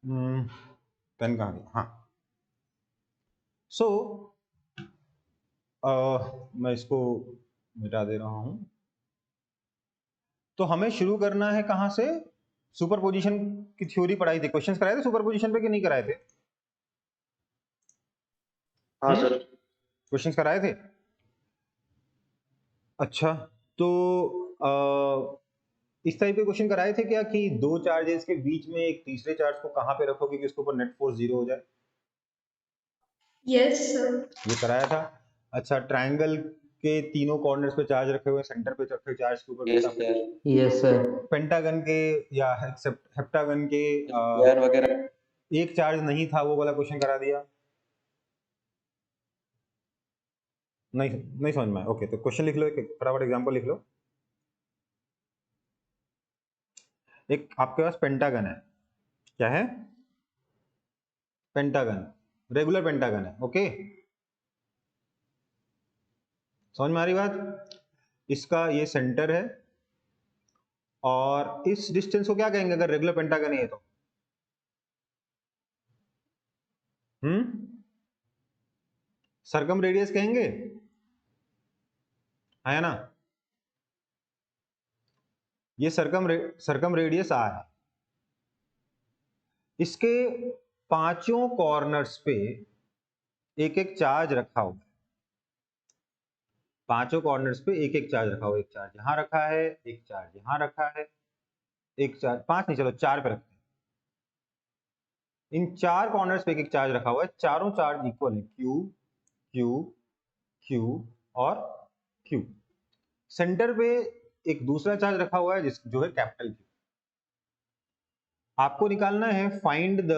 Pen कहाँ गया? हाँ, सो मैं इसको मिटा दे रहा हूं। तो हमें शुरू करना है कहां से? सुपरपोजिशन की थ्योरी पढ़ाई थी, क्वेश्चंस कराए थे सुपरपोजिशन पे कि नहीं कराए थे? हाँ सर। क्वेश्चंस कराए थे। अच्छा, तो इस टाइप के क्वेश्चन कराए थे क्या कि दो चार्जेस के बीच में एक तीसरे चार्ज को कहां पे रखोगे कि उसके ऊपर नेट फोर्स 0 हो जाए? Yes sir. ये कराया था। अच्छा, ट्रायंगल के तीनों कॉर्नर्स पे चार्ज रखे हुए, सेंटर पे रखे चार्ज के ऊपर यस कितना? सर। Yes sir. पेंटागन के या हेप्टागन के स्क्वायर वगैरह। एक चार्ज नहीं था, वो वाला क्वेश्चन करा दिया। नहीं नहीं समझ में आया। ओके, तो क्वेश्चन लिख लो, एक फटाफट एग्जांपल लिख लो। एक आपके पास पेंटागन है, क्या है? पेंटागन, रेगुलर पेंटागन है। ओके, समझ में आ रही बात? इसका ये सेंटर है, और इस डिस्टेंस को क्या कहेंगे अगर रेगुलर पेंटागन है तो? सर्कम रेडियस कहेंगे, है ना? ये सर्कम रेडियस आर है। इसके पांचों कॉर्नर्स पे एक एक चार्ज रखा हुआ है। पांचों कॉर्नर्स पे एक एक चार्ज रखा हुआ है। एक चार्ज यहां रखा है, एक चार्ज यहां रखा है, एक चार्ज, पांच नहीं चलो चार पे रखते हैं। इन चार कॉर्नर्स पे एक एक चार्ज रखा हुआ है। चारों चार्ज इक्वल है, क्यू क्यू क्यू और क्यू। सेंटर पे एक दूसरा चार्ज रखा हुआ है जो है कैपिटल क्यू। आपको निकालना है find the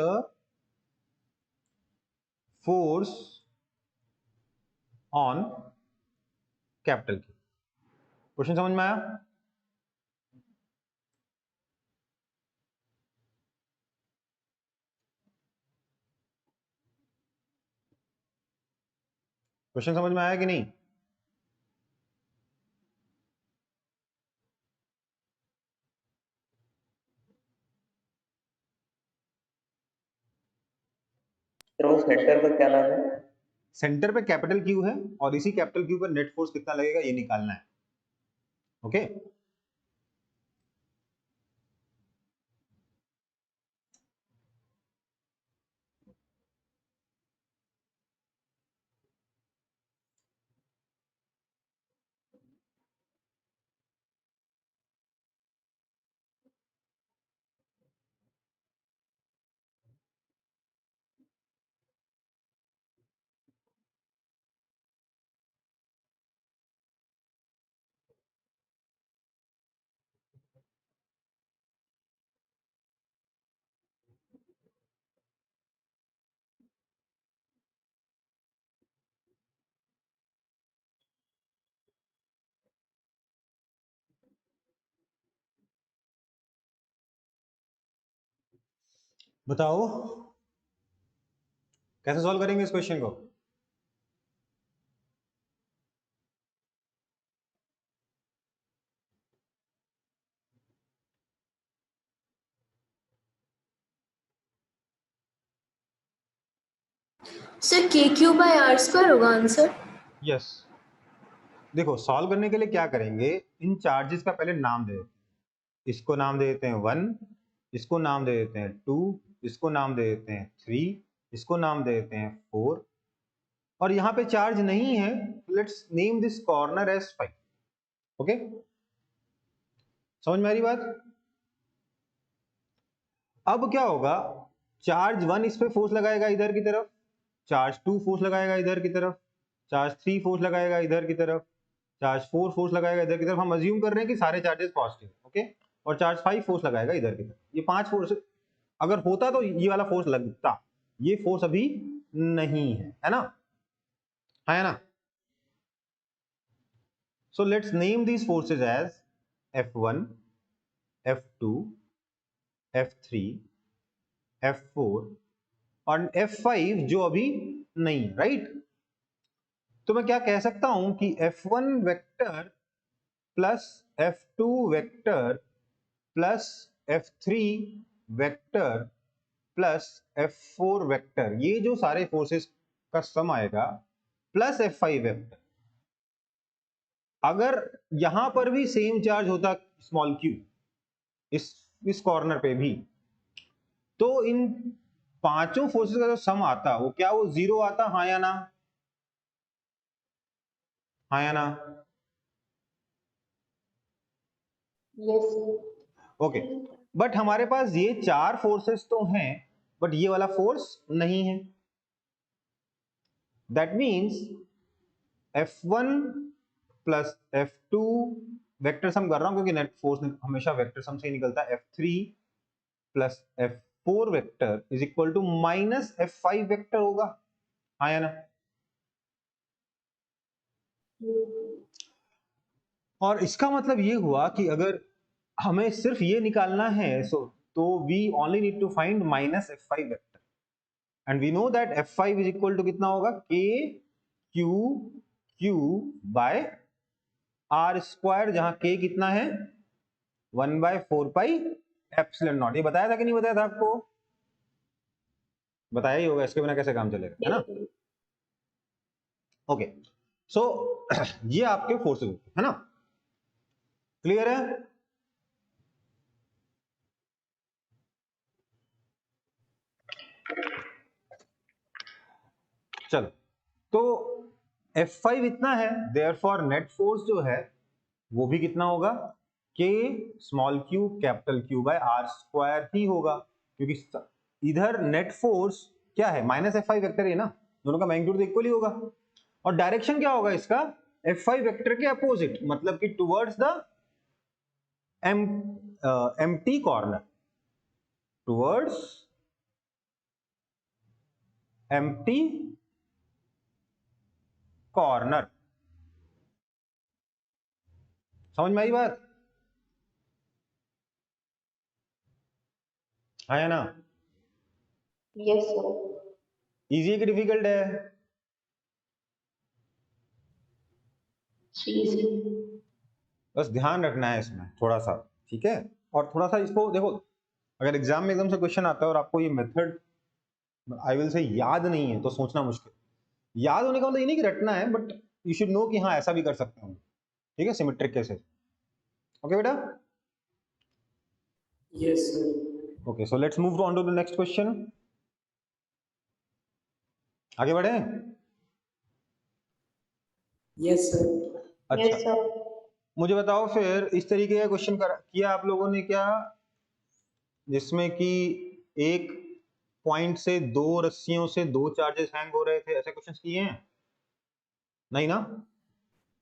force on capital Q. Question समझ में आया? क्वेश्चन समझ में आया कि नहीं? सर वो सेंटर का क्या नाम है? सेंटर पे कैपिटल क्यू है, और इसी कैपिटल क्यू पर नेट फोर्स कितना लगेगा ये निकालना है। ओके, बताओ कैसे सॉल्व करेंगे इस क्वेश्चन को? सर के क्यू बाय आर स्क्वायर होगा आंसर। यस, देखो सॉल्व करने के लिए क्या करेंगे, इन चार्जेस का पहले नाम दे देते हैं। इसको नाम दे देते हैं 1, इसको नाम दे देते हैं 2, इसको नाम दे देते हैं 3, इसको नाम दे देते हैं 4, और यहाँ पे चार्ज नहीं है, let's name this corner as 5। Okay, समझ में आ रही बात? अब क्या होगा, चार्ज 1 इस पे फोर्स लगाएगा इधर की तरफ, चार्ज 2 फोर्स लगाएगा इधर की तरफ, चार्ज 3 फोर्स लगाएगा इधर की तरफ, चार्ज 4 फोर्स लगाएगा इधर की तरफ। हम अज्यूम कर रहे हैं कि सारे चार्जेस पॉजिटिव, ओके, और चार्ज 5 फोर्स लगाएगा इधर की तरफ। ये 5 फोर्स अगर होता तो ये वाला फोर्स लगता, ये फोर्स अभी नहीं है ना? है ना? So let's name these forces as F1, F2, F3, F4 और F5 जो अभी नहीं है, राइट? तो मैं क्या कह सकता हूं कि F1 vector plus F2 vector plus F3 vector plus F4 vector, ये जो सारे फोर्सेस का सम आएगा प्लस F5 वेक्टर। अगर यहां पर भी सेम चार्ज होता स्मॉल q, इस कॉर्नर पे भी, तो इन पांचों फोर्सेस का जो सम आता वो क्या वो जीरो आता? हाँ या ना? हाँ या ना? Yes, sir. ओके, बट हमारे पास ये चार फोर्सेस तो हैं, बट ये वाला फोर्स नहीं है। That means F1 plus F2 vector sum कर रहा हूं क्योंकि नेट फोर्स हमेशा वेक्टर सम से ही निकलता है। F3 plus F4 vector is equal to minus F5 vector होगा। हाँ या ना? और इसका मतलब ये हुआ कि अगर हमें सिर्फ ये निकालना है तो we only need to find minus F5 vector, and we know that F5 is equal to कितना होगा? K Q by R square, जहां K कितना है? 1/4 पाई एप्सिलॉन नॉट। ये बताया था कि नहीं बताया था आपको? बताया ही होगा, इसके बिना कैसे काम चलेगा, है ना? Yes, sir. ओके, सो ये आपके फोर्सेस है ना? क्लियर है? चलो, तो F5 इतना है, देयरफॉर नेट फोर्स जो है वो भी कितना होगा? K small q capital Q by R square ही होगा, क्योंकि इधर नेट फोर्स क्या है? माइनस F5 वेक्टर है ना, दोनों का मैग्नीट्यूड इक्वल ही होगा। और डायरेक्शन क्या होगा इसका? F5 वेक्टर के अपोजिट, मतलब कि towards the empty corner, towards empty corner. समझ में आई बात? है ना? Yes, sir. इजी है कि डिफिकल्ट है? Easy. बस ध्यान रखना है इसमें थोड़ा सा, ठीक है? और थोड़ा सा इसको देखो, अगर एग्जाम में एकदम से क्वेश्चन आता है और आपको ये मेथड आई विल से याद नहीं है तो सोचना मुश्किल। याद होने का मतलब ये नहीं कि रटना है, बट यू शुड नो कि हाँ ऐसा भी कर सकते हैं, ठीक है? Symmetric cases. ओके बेटा? Yes, sir. Okay, so let's move on to the next question. आगे बढ़े? Yes, sir. अच्छा, Yes, sir. मुझे बताओ फिर इस तरीके का क्वेश्चन किया आप लोगों ने क्या, जिसमें कि एक पॉइंट से दो रस्सियों से दो चार्जेस हैंग हो रहे थे, ऐसे क्वेश्चंस किए हैं? नहीं ना?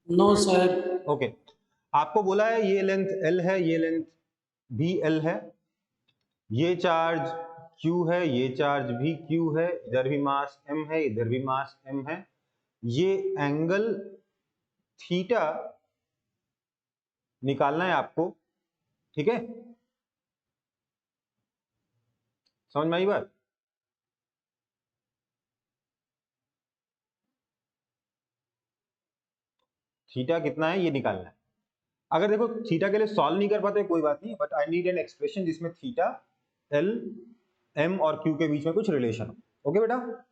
No, sir. ओके, आपको बोला है ये लेंथ L है, ये लेंथ भी L है, ये चार्ज Q है, ये चार्ज भी Q है, इधर भी मास M है, इधर भी मास M है, ये एंगल थीटा निकालना है आपको, ठीक है? समझ में आई बात? थीटा कितना है ये निकालना है। अगर देखो थीटा के लिए सॉल्व नहीं कर पाते कोई बात नहीं, but I need an expression जिसमें थीटा L M और Q के बीच में कुछ रिलेशन हो। ओके बेटा?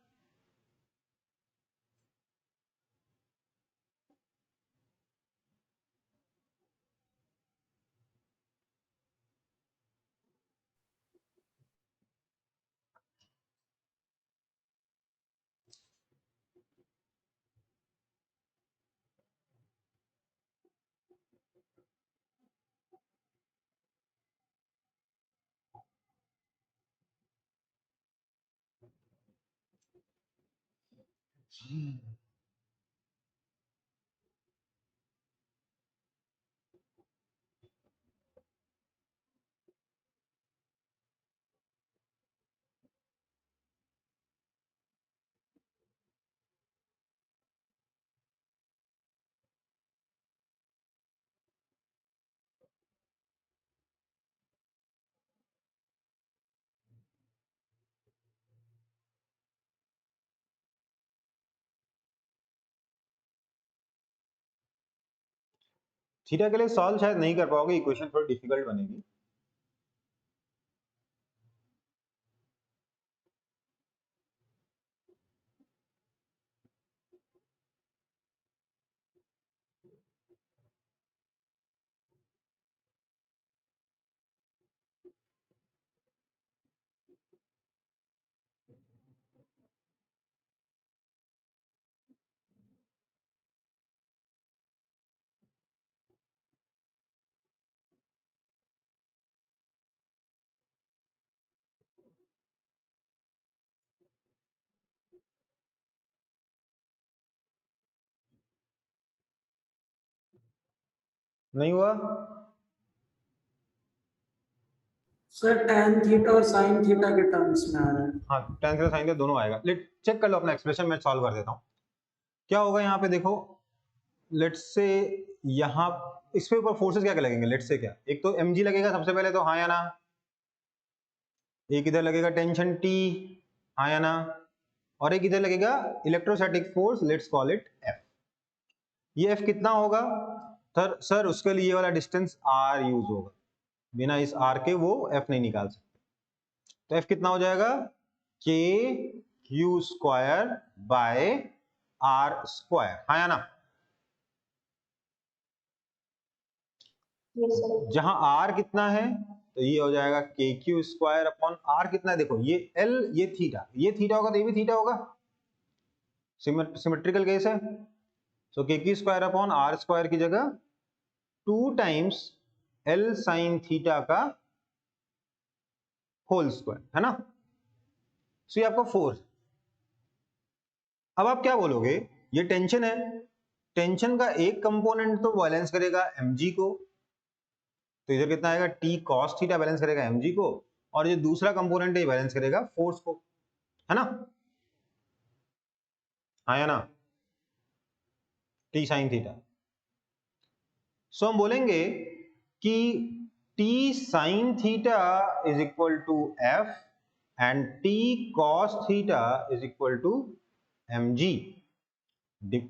थीटा के लिए सॉल्व शायद नहीं कर पाओगे, इक्वेशन थोड़ी डिफिकल्ट बनेगी। नहीं हुआ? सर tan थीटा और sin थीटा के टर्म्स में आ रहा है। हाँ, tan थीटा sin थीटा दोनों आएगा। लेट चेक कर लो अपना एक्सप्रेशन, मैं सॉल्व कर देता हूँ। क्या होगा यहाँ पे देखो, लेट्स से यहाँ इस पे ऊपर फोर्सेस क्या क्या लगेंगे, लेट्स से क्या, एक तो mg लगेगा सबसे पहले, तो हाँ या ना। एक इधर लगेगा टेंशन T, हाँ या ना। और एक इधर लगेगा electrostatic force, let's call it F। ये F कितना होगा सर उसके लिए ये वाला डिस्टेंस R यूज होगा, बिना इस R के वो F नहीं निकाल सकते। तो F कितना हो जाएगा, K Q square bye R square, हाँ या ना। Yes, sir. जहां R कितना है तो ये हो जाएगा के क्यू स्क्वायर अपॉन R कितना है, देखो ये L, ये थीटा होगा तो ये भी थीटा होगा, सिमेट्रिकल केस है। सो के Q square upon R square की जगह 2 टाइम्स L साइन थीटा का होल स्क्वायर, है ना। सो ये आपका फोर्स। अब आप क्या बोलोगे, ये टेंशन है, टेंशन का एक कंपोनेंट तो बैलेंस करेगा mg को, तो इधर कितना आएगा, T cos थीटा बैलेंस करेगा mg को, और ये दूसरा कंपोनेंट ये बैलेंस करेगा फोर्स को, है ना, हाँ या ना, T sin थीटा। सो हम बोलेंगे कि T sin theta is equal to F and T cos theta is equal to mg।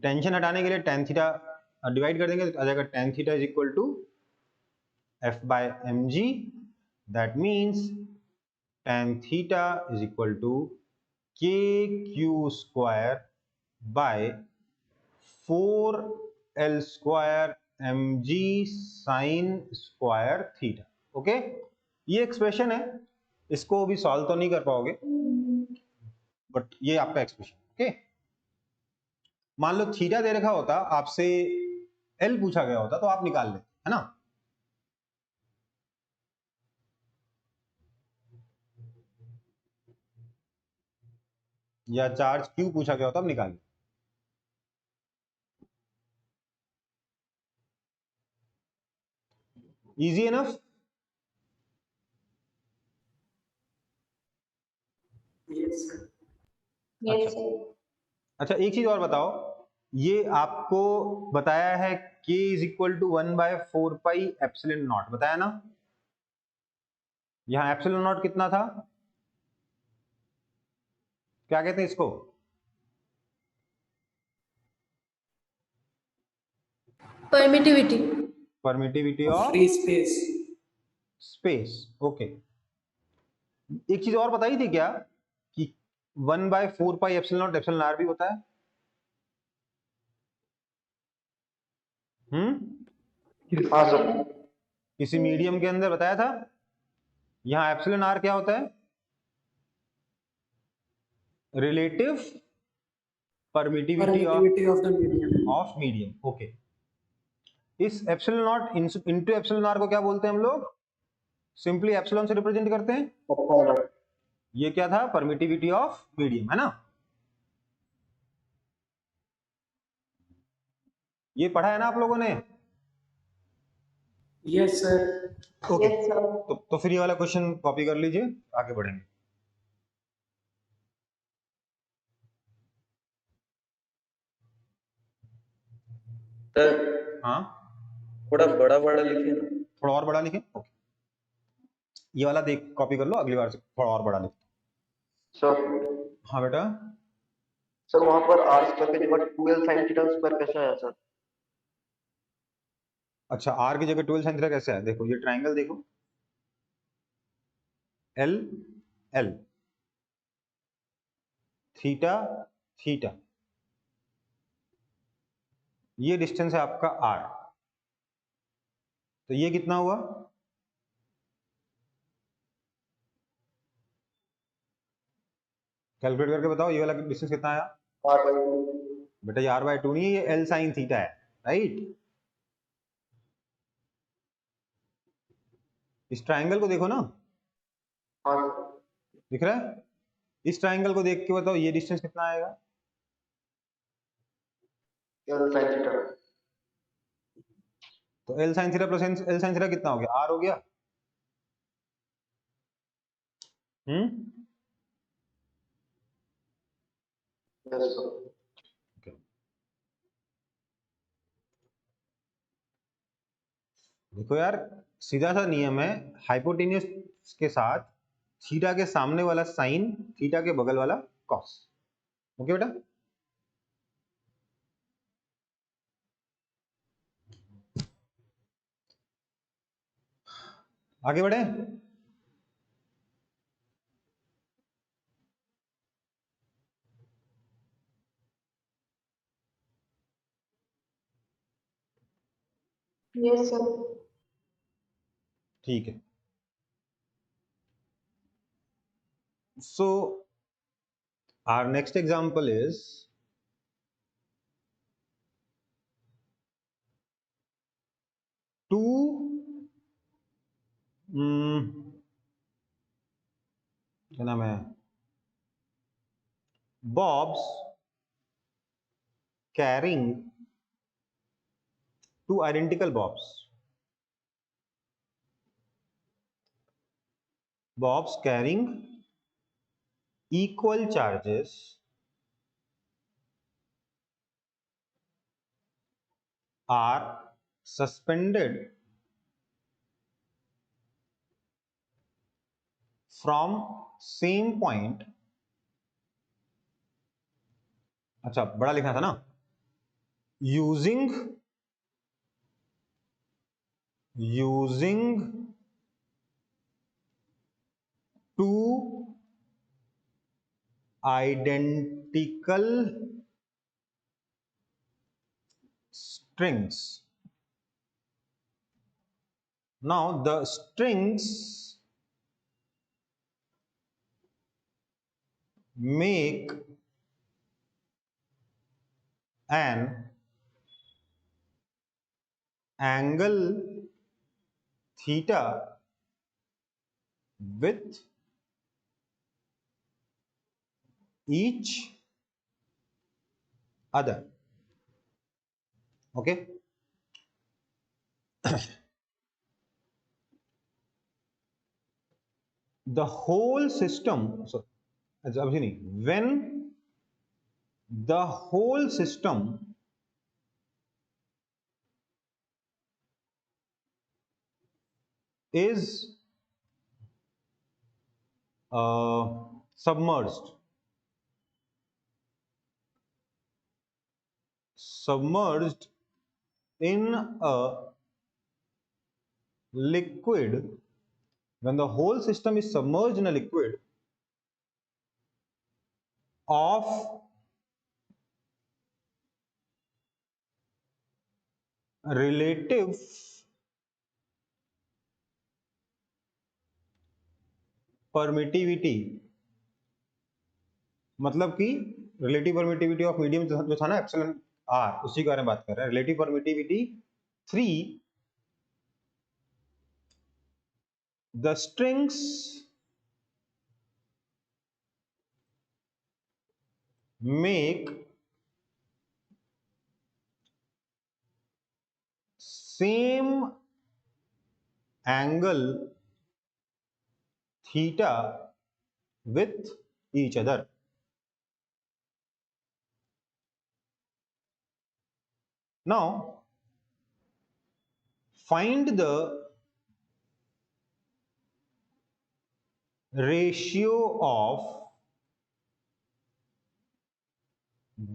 Tension हटाने के लिए tan थीटा डिवाइड कर देंगे तो आ जाएगा tan theta is equal to F by mg, that means tan theta is equal to k q square by 4l square mg sine square theta. Okay, ये expression है, इसको भी सॉल्व तो नहीं कर पाओगे, बट ये आपका एक्सप्रेशन। ओके, मान लो थीटा दे रखा होता, आपसे एल पूछा गया होता तो आप निकाल लेते, है ना। या चार्ज क्यू पूछा गया होता, आप निकाल लेते। Easy enough. Yes, sir. Yes, sir. अच्छा, एक चीज और बताओ, ये आपको बताया है k is equal to 1/4 pi epsilon naught, बताया ना। यहाँ एप्सिलॉन नॉट कितना था, क्या कहते हैं इसको, Permittivity. Permittivity of Free space. Space. Okay, एक चीज और बताई थी क्या कि 1/4 pi epsilon not epsilon R भी होता है। हाँ सर। किसी मीडियम के अंदर बताया था। यहाँ एप्सिलॉन आर क्या होता है, relative permittivity Permittivity of the medium. Of medium. Okay, इस epsilon nought into epsilon R को क्या बोलते हैं हम लोग, सिंपली एप्सिलॉन से रिप्रेजेंट करते हैं। ये क्या था, परमिटिविटी ऑफ मीडियम, है ना। ये पढ़ा है ना आप लोगों ने। Yes, sir. Okay, Yes, sir. तो फिर ये वाला क्वेश्चन कॉपी कर लीजिए, आगे बढ़ेंगे। सर हाँ, थोड़ा बड़ा बड़ा लिखिए ना। थोड़ा और बड़ा लिखें। ओके, ये वाला देख कॉपी कर लो, अगली बार से थोड़ा और बड़ा लिख। सर हाँ बेटा, सर वहाँ पर आर स्क्वायर की जगह 12 sin थीटा स्क्वायर कैसे आया सर? अच्छा आर की जगह 12 sin थीटा कैसे है, देखो ये ट्राइंगल देखो, एल एल, थीटा थीटा, ये डिस्टेंस है आपका आर, तो ये कितना हुआ, कैलकुलेट करके बताओ ये वाला डिस्टेंस कितना आया। R/2। बेटा ये r/2 नहीं है, ये एल साइन थीटा है, राइट। इस ट्राइंगल को देखो ना, हाँ सर। दिख रहा है, इस ट्राइंगल को देख के बताओ ये डिस्टेंस कितना आएगा। L sin theta. तो L sine theta plus L sine theta कितना हो गया, आर हो गया। Yes, sir. Okay. देखो यार, सीधा सा नियम है, हाइपोटेन्यूस के साथ थीटा के सामने वाला साइन, थीटा के बगल वाला कॉस। ओके बेटा, आगे बढ़े। Yes, sir. ठीक है, so our next example is to क्या नाम है, bobs carrying, two identical bobs carrying equal charges are suspended from same point। अच्छा, बड़ा लिखना था ना, using two identical strings। Now the strings make an angle theta with each other। Okay, the whole system, so अभी नहीं, when the whole system is submerged in a liquid, when the whole system is submerged in a liquid of relative permittivity, मतलब कि relative permittivity of medium जो था ना epsilon R, उसी के बारे में बात कर रहे हैं। Relative permittivity 3, the strings make same angle theta with each other। Now find the ratio of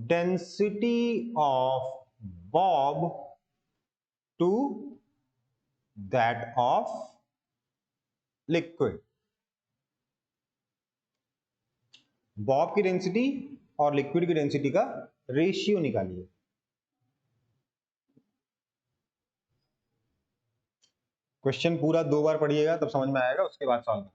density of bob to that of liquid। Bob की डेंसिटी और लिक्विड की डेंसिटी का रेशियो निकालिए। क्वेश्चन पूरा 2 बार पढ़िएगा तब समझ में आएगा, उसके बाद सॉल्व।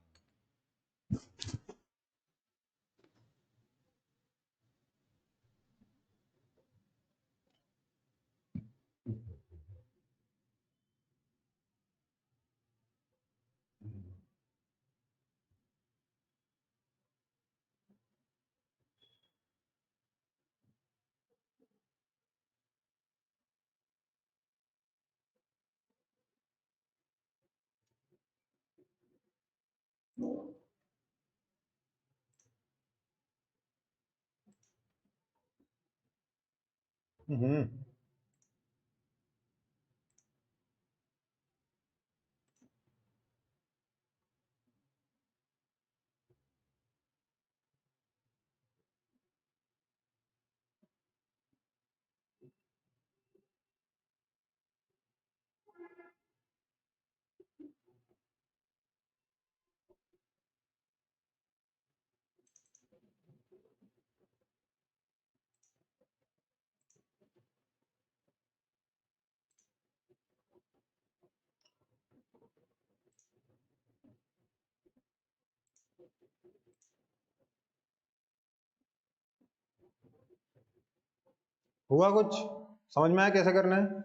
हम्म हुआ कुछ समझ में आया कैसे करना है?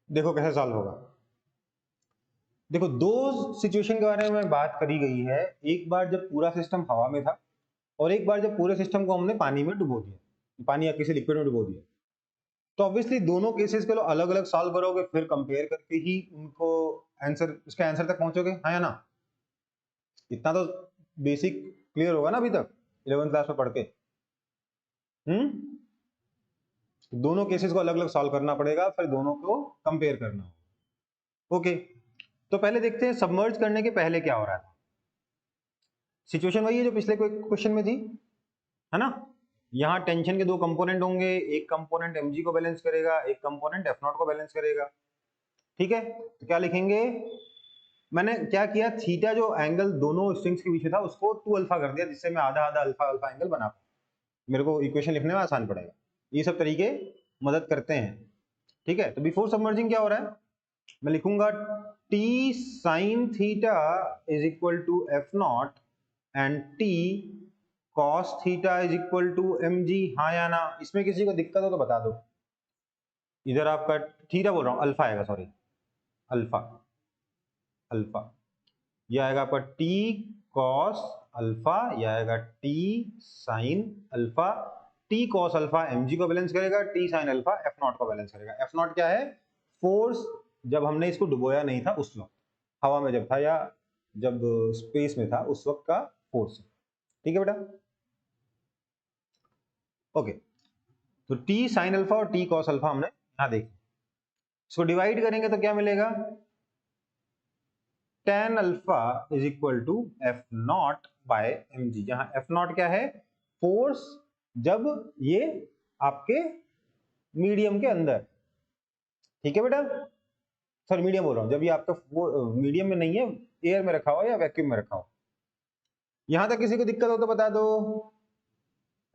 देखो कैसे सॉल्व होगा। देखो दो सिचुएशन के बारे में बात करी गई है, एक बार जब पूरा सिस्टम हवा में था और एक बार जब पूरे सिस्टम को हमने पानी में डुबो दिया, पानी या किसी लिक्विड में डुबो दिया। तो ऑब्वियसली दोनों केसेस के लिए अलग अलग सॉल्व करोगे, फिर कंपेयर करके ही उनको आंसर, उसके आंसर तक पहुंचोगे, हाँ या ना? इतना तो बेसिक क्लियर होगा ना अभी तक 11th क्लास में पढ़ के। दोनों केसेस को अलग अलग सॉल्व करना पड़ेगा, फिर दोनों को कंपेयर करना होगा। ओके, तो पहले देखते हैं सबमर्ज करने के पहले क्या हो रहा था। सिचुएशन वही है जो पिछले क्वेश्चन में थी, है ना? यहाँ टेंशन के दो कंपोनेंट होंगे, एक कंपोनेंट mg को बैलेंस करेगा, एक कंपोनेंट F0 को बैलेंस करेगा। ठीक है, तो क्या लिखेंगे? मैंने क्या किया, थीटा जो एंगल दोनों स्ट्रिंग्स के पीछे था उसको 2 अल्फा कर दिया, जिससे मैं आधा आधा अल्फा अल्फा एंगल बना पाऊं, मेरे को इक्वेशन लिखने में आसान पड़ेगा। ये सब तरीके मदद करते हैं। ठीक है, तो बिफोर सबमर्जिंग क्या हो रहा है, मैं लिखूंगा t sin theta is equal to F0 and t cos theta is equal to mg, हाँ या ना? इसमें किसी को दिक्कत हो तो बता दो। इधर आपका थीटा बोल रहा हूँ, अल्फा आएगा, सॉरी अल्फा, अल्फा यह आएगा आपका t cos अल्फा, यह आएगा t sin alpha. t cos alpha mg को बैलेंस करेगा, t sin अल्फा F0 को बैलेंस करेगा। F0 क्या है? फोर्स जब हमने इसको डुबोया नहीं था उस वक्त, हवा में जब था या जब स्पेस में था उस वक्त का फोर्स। ठीक है बेटा, ओके। तो टी साइन अल्फा और टी कॉस अल्फा हमने यहां देखा। इसको डिवाइड करेंगे तो क्या मिलेगा, tan alpha is equal to F not by M G, जहां एफ नॉट क्या है, फोर्स जब ये आपके मीडियम के अंदर, ठीक है बेटा, सॉरी मीडियम बोल रहा हूं, जब ये आपका मीडियम में नहीं है, एयर में रखा हो या वैक्यूम में रखा हो। यहां तक किसी को दिक्कत हो तो बता दो,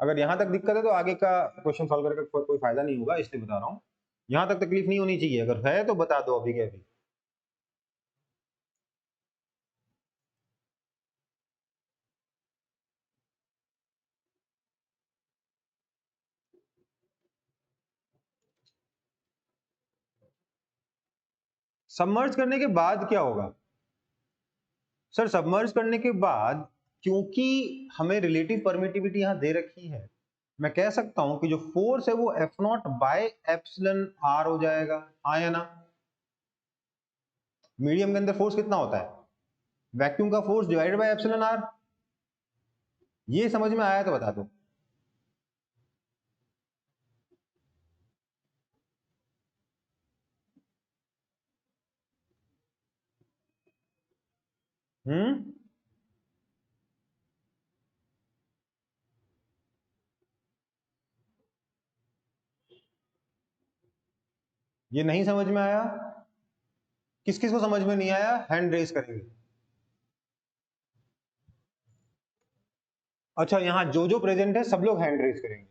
अगर यहां तक दिक्कत है तो आगे का क्वेश्चन सॉल्व करके कोई फायदा नहीं होगा, इसलिए बता रहा हूं। यहां तक तकलीफ नहीं होनी चाहिए, अगर है तो बता दो अभी के अभी। सबमर्ज करने के बाद क्या होगा सर, सबमर्ज करने के बाद क्योंकि हमें रिलेटिव परमिटिविटी यहां दे रखी है, मैं कह सकता हूं कि जो फोर्स है वो F not by epsilon R हो जाएगा, हाँ या ना। मीडियम के अंदर फोर्स कितना होता है, वैक्यूम का force divided by epsilon R. ये समझ में आया तो बता दो। ये नहीं समझ में आया, किस किस को समझ में नहीं आया हैंड रेज करेंगे। अच्छा, यहां जो जो प्रेजेंट है सब लोग हैंड रेज करेंगे।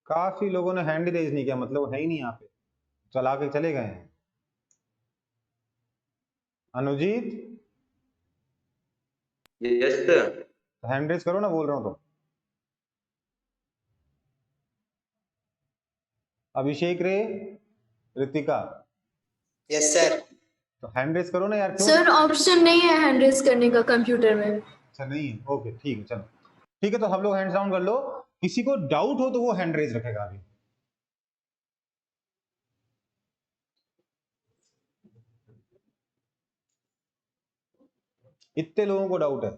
काफी लोगों ने हैंड रेज नहीं किया, मतलब है ही नहीं यहाँ पे, चला के चले गए हैं। अनुजीत यस सर। हैंड रेज करो ना, बोल रहा हूं तो। अभिषेक रे, रितिका, यस सर। तो हैंड रेज करो ना यार, क्यों? सर ऑप्शन नहीं है हैंड रेज करने का कंप्यूटर में। अच्छा नहीं है, ओके ठीक है, चलो ठीक है, तो हम लोग हैंड्स डाउन कर लो। किसी को डाउट हो तो वो हैंड रेज रखेगा अभी। इतने लोगों को डाउट है,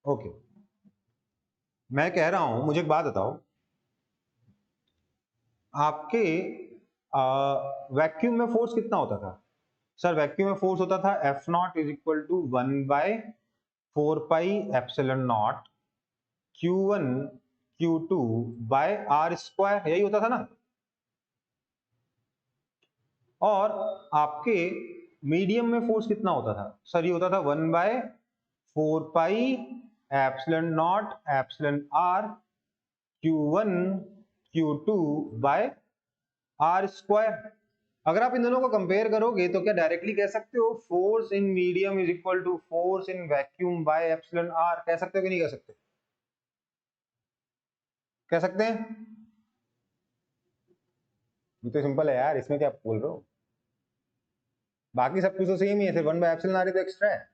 ओके। मैं कह रहा हूं, मुझे एक बात बताओ, आपके वैक्यूम में फोर्स कितना होता था? सर वैक्यूम में फोर्स होता था F nought is equal to 1/4 pi epsilon nought Q1 Q2 by R square, यही होता था ना। और आपके मीडियम में फोर्स कितना होता था? सर ये होता था 1/4 pi epsilon not epsilon R Q1 Q2 by R square. अगर आप इन दोनों को कंपेयर करोगे तो क्या डायरेक्टली कह सकते हो force in medium is equal to force in vacuum by epsilon R? कह सकते हो कि नहीं कह सकते? कह सकते हैं? ये तो सिंपल है यार, इसमें क्या बोल रहे हो, बाकी सब कुछ तो सेम ही है, सिर्फ 1/एप्सिलॉन आर तो एक्स्ट्रा है।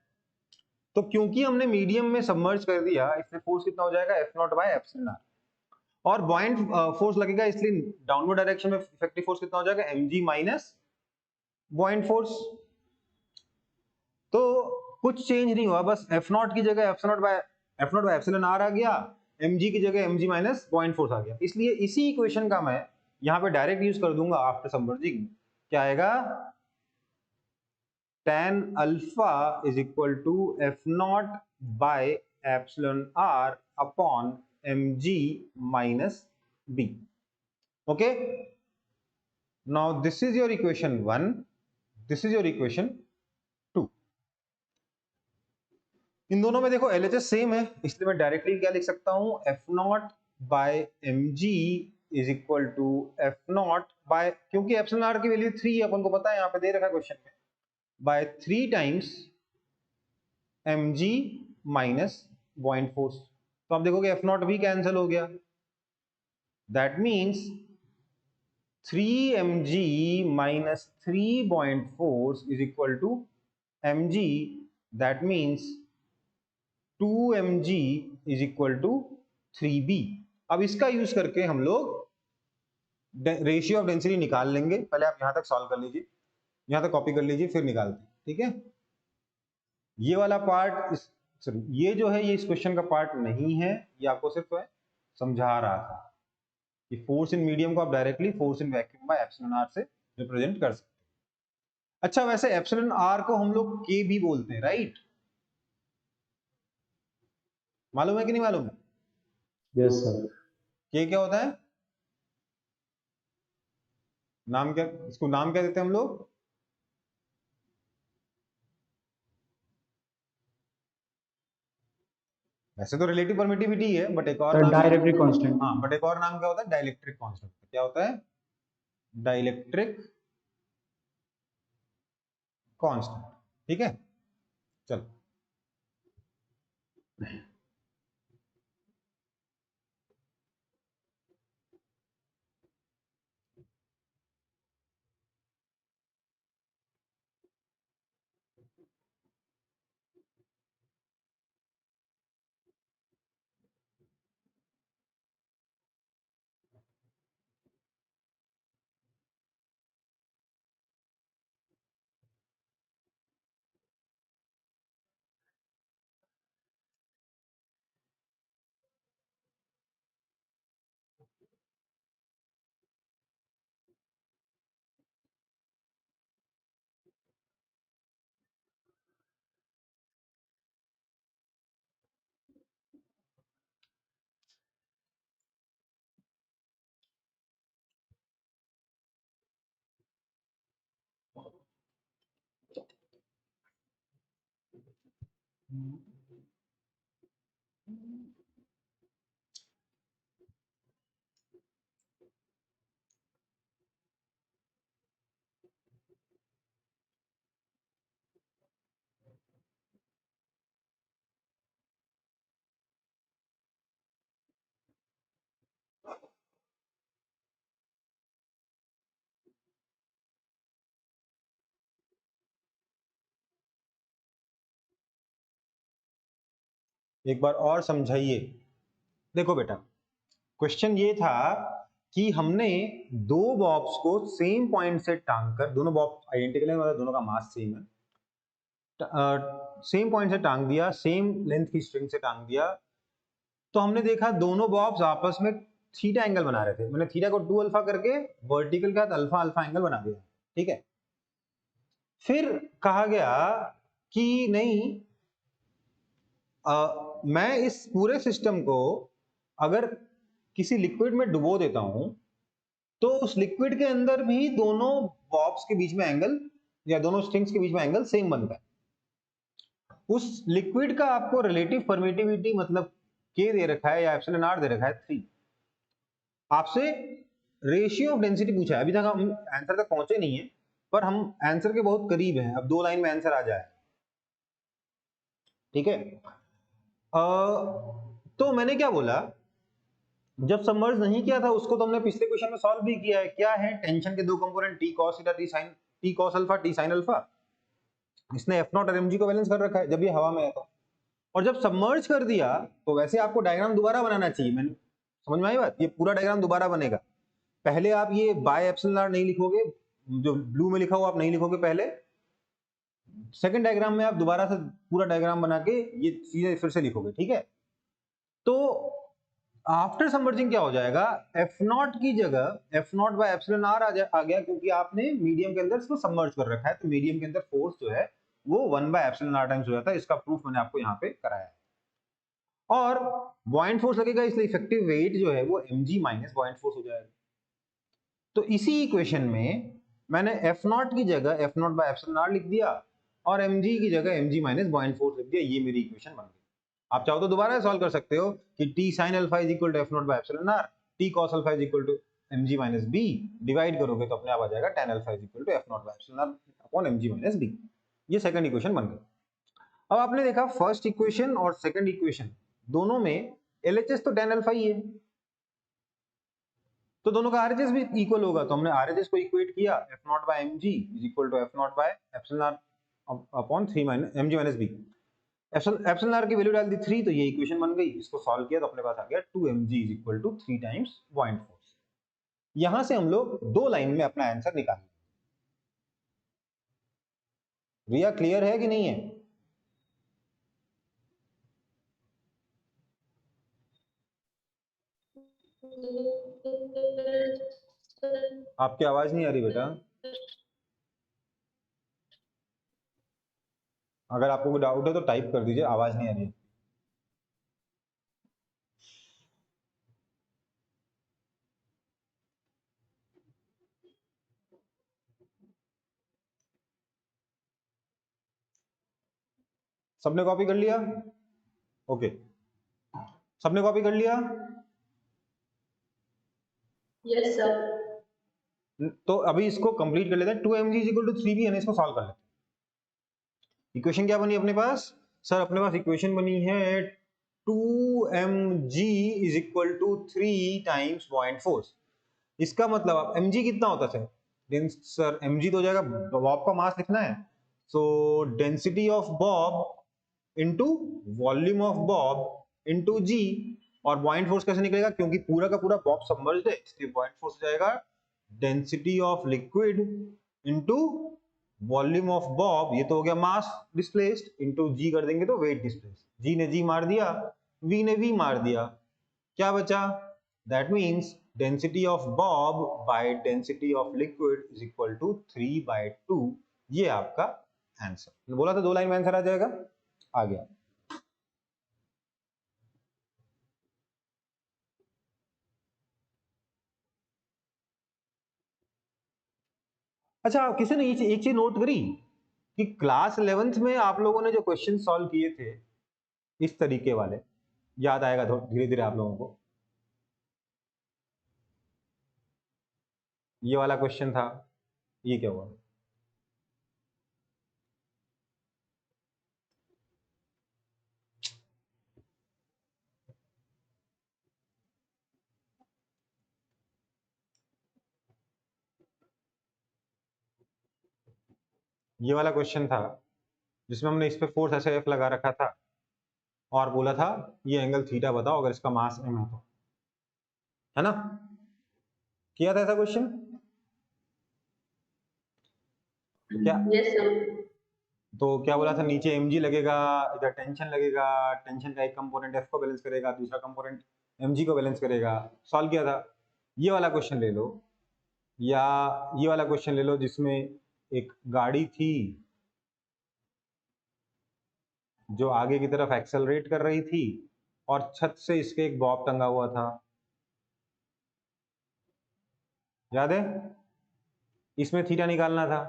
तो क्योंकि हमने मीडियम में सबमर्ज कर दिया, इसलिए फोर्स कितना हो जाएगा, F not by epsilon R. और बॉइंट फोर्स लगेगा, इसलिए डाउनवर्ड डायरेक्शन में इफेक्टिव फोर्स कितना हो जाएगा, mg माइनस बॉइंट फोर्स। तो कुछ चेंज नहीं हुआ, बस एफ नॉट की जगह F not by epsilon R आ गया, mg की जगह mg माइनस बॉइंट फोर्स आ गया। इसलिए इसी इक्वेशन का मैं यहाँ पे डायरेक्ट यूज कर दूंगा आफ्टर सबमर्जिंग। क्या आएगा, tan alpha is equal to F not by epsilon R upon mg minus b। Okay, now this is your equation 1, this is your equation 2। इन दोनों में देखो LHS सेम है, इसलिए मैं डायरेक्टली क्या लिख सकता हूं, F not by mg is equal to F not by, क्योंकि एप्सिलॉन आर की वैल्यू 3 है, अपन को पता है, यहाँ पे दे रखा है क्वेश्चन में, by 3 times mg minus buoyant force. तो आप देखोगे एफ नॉट भी कैंसिल हो गया, that means 3 mg minus 3 buoyant force is equal to mg, that means 2mg is equal to 3b। अब इसका यूज करके हम लोग रेशियो ऑफ डेंसिटी निकाल लेंगे। पहले आप यहां तक सॉल्व कर लीजिए, यहां तक कॉपी कर लीजिए, फिर निकालते हैं, ठीक है। ये वाला पार्ट सॉरी, ये जो है ये इस क्वेश्चन का पार्ट नहीं है, ये आपको सिर्फ समझा रहा था कि फोर्स इन मीडियम को आप directly force in vacuum by epsilon R से रिप्रेजेंट कर सकते हैं। अच्छा, वैसे एप्सिलॉन आर को हम लोग के भी बोलते हैं, राइट? मालूम है कि नहीं मालूम है? Yes sir. के क्या होता है? नाम क्या, इसको नाम क्या देते हैं हम लोग? वैसे तो रिलेटिव परमिटिविटी है, बट एक और नाम, डाइलेक्ट्रिक कांस्टेंट। हाँ, बट एक और नाम क्या होता है? Dielectric constant. क्या होता है? डाइलेक्ट्रिक कांस्टेंट, ठीक है। चलो, एक बार और समझाइए। देखो बेटा, क्वेश्चन ये था कि हमने दो बॉब्स को सेम पॉइंट से टांग कर, दोनों बॉब आइडेंटिकल है, मतलब दोनों का मास सेम है, सेम पॉइंट से टांग दिया, सेम लेंथ की स्ट्रिंग से टांग दिया, तो हमने देखा दोनों बॉब्स आपस में थीटा एंगल बना रहे थे। मैंने थीटा को 2 अल्फा करके वर्टिकल के साथ अल्फा अल्फा एंगल बना दिया, ठीक है। फिर कहा गया कि नहीं, मैं इस पूरे सिस्टम को अगर किसी लिक्विड में डुबो देता हूं तो उस लिक्विड के अंदर भी दोनों बॉब्स के बीच में एंगल या दोनों स्ट्रिंग्स के बीच में एंगल सेम बनता है। उस लिक्विड का आपको रिलेटिव परमिटिविटी मतलब के दे रखा है या एप्सिलॉन आर दे रखा है 3। आपसे रेशियो ऑफ डेंसिटी पूछा है, अभी तक हम आंसर तक पहुंचे नहीं है, पर हम आंसर के बहुत करीब हैं। अब 2 लाइन में आंसर आ जाए, ठीक है। तो मैंने क्या बोला, जब सबमर्ज नहीं किया था उसको तो हमने पिछले क्वेश्चन में सॉल्व भी किया है। क्या है? टेंशन के दो component T cos theta T cos alpha T sine alpha. इसने एफ नॉट और एमजी को बैलेंस कर रखा है जब ये हवा में है तो। और जब सबमर्ज कर दिया तो वैसे आपको डायग्राम दोबारा बनाना चाहिए। मैंने समझ में आई बात? ये पूरा डायग्राम दोबारा बनेगा। पहले आप ये बाय एप्सिलॉन आर नहीं लिखोगे, जो ब्लू में लिखा हुआ आप नहीं लिखोगे पहले। सेकंड डायग्राम में आप दोबारा से पूरा डायग्राम बना के ये चीजें फिर से लिखोगे, ठीक है। तो आफ्टर सबमर्जिंग क्या हो जाएगा, एफ नॉट की जगह F not by epsilon R आ गया, क्योंकि आपने मीडियम के अंदर इसको सबमर्ज कर रखा है, तो मीडियम के अंदर फोर्स जो है वो 1 बाय एप्सिलॉन आर टाइम्स हो जाता है। इसका प्रूफ मैंने आपको यहाँ पे कराया है। और बॉइंट फोर्स लगेगा, इसलिए इफेक्टिव वेट जो है वो mg माइनस बॉइंट फोर्स हो जाएगा। तो इसी इक्वेशन में मैंने एफ नॉट की जगह F not by epsilon R लिख दिया और mg की जगह mg माइनस बॉइंट फोर्स लिख दिया। ये मेरी इक्वेशन बन गई। आप चाहो तो दोबारा सॉल्व कर सकते हो कि T sine alpha is equal to F not by epsilon R, T cos alpha is equal to mg minus b, divide करोगे तो अपने आप आ जाएगा tan alpha is equal to F not by epsilon R upon mg minus b। ये second equation बन गई। अब आपने देखा फर्स्ट इक्वेशन और सेकंड इक्वेशन दोनों में LHS तो tan अल्फा ही है, तो दोनों का RHS भी इक्वल होगा। तो हमने RHS को इक्वेट किया, F not by mg is equal to F not by epsilon R upon 3 minus mg minus b। Epsilon R की वैल्यू डाल दी 3, तो ये इक्वेशन बन गई। इसको सॉल्व किया तो अपने पास आ गया 2mg is equal to 3 times buoyant force. यहां से हम लोग 2 लाइन में अपना आंसर निकालेंगे। रिया क्लियर है कि नहीं है? आपकी आवाज नहीं आ रही बेटा। अगर आपको कोई डाउट है तो टाइप कर दीजिए, आवाज नहीं आ रही है। सबने कॉपी कर लिया? ओके, सबने कॉपी कर लिया? Yes sir. तो अभी इसको कंप्लीट कर लेते हैं। 2mg इक्वल टू 3b है, इसको सॉल्व कर लेते हैं। इक्वेशन क्या बनी अपने पास? सर अपने पास इक्वेशन बनी है 2mg is equal to 3 times buoyant force. इसका मतलब अब mg कितना होता है सर? mg तो हो जाएगा, बॉब का मास लिखना है, सो density of Bob into volume of Bob into g। और पॉइंट फोर्स कैसे निकलेगा? क्योंकि पूरा का पूरा बॉब सबमर्ज्ड है, इसलिए पॉइंट फोर्स हो जाएगा density of liquid into volume of Bob, ये तो हो गया मास डिस्प्लेस्ड, इनटू g कर देंगे तो वेट डिस्प्लेस्ड। g ने g मार दिया, v ने v मार दिया, क्या बचा? That means density of bob by density of liquid is equal to 3/2। ये आपका आंसर। बोला था 2 लाइन में आंसर आ जाएगा, आ गया। अच्छा, किसी ने एक चीज नोट करी कि क्लास 11th में आप लोगों ने जो क्वेश्चन सॉल्व किए थे इस तरीके वाले, याद आएगा धीरे धीरे आप लोगों को। ये वाला क्वेश्चन था, ये क्या हुआ? ये वाला क्वेश्चन था जिसमें हमने इस पे फोर्स ऐसे एफ लगा रखा था और बोला था ये एंगल थीटा बताओ अगर इसका मास m है तो, है ना? किया था ऐसा क्वेश्चन? क्या यस सर। तो क्या बोला था? नीचे mg लगेगा, इधर टेंशन लगेगा, टेंशन का एक कंपोनेंट f को बैलेंस करेगा, दूसरा कंपोनेंट mg को बैलेंस करेगा। सॉल्व किया था। ये वाला क्वेश्चन ले लो, या ये वाला क्वेश्चन ले लो जिसमें एक गाड़ी थी जो आगे की तरफ एक्सेलरेट कर रही थी और छत से इसके एक बॉब टंगा हुआ था, याद है? इसमें थीटा निकालना था।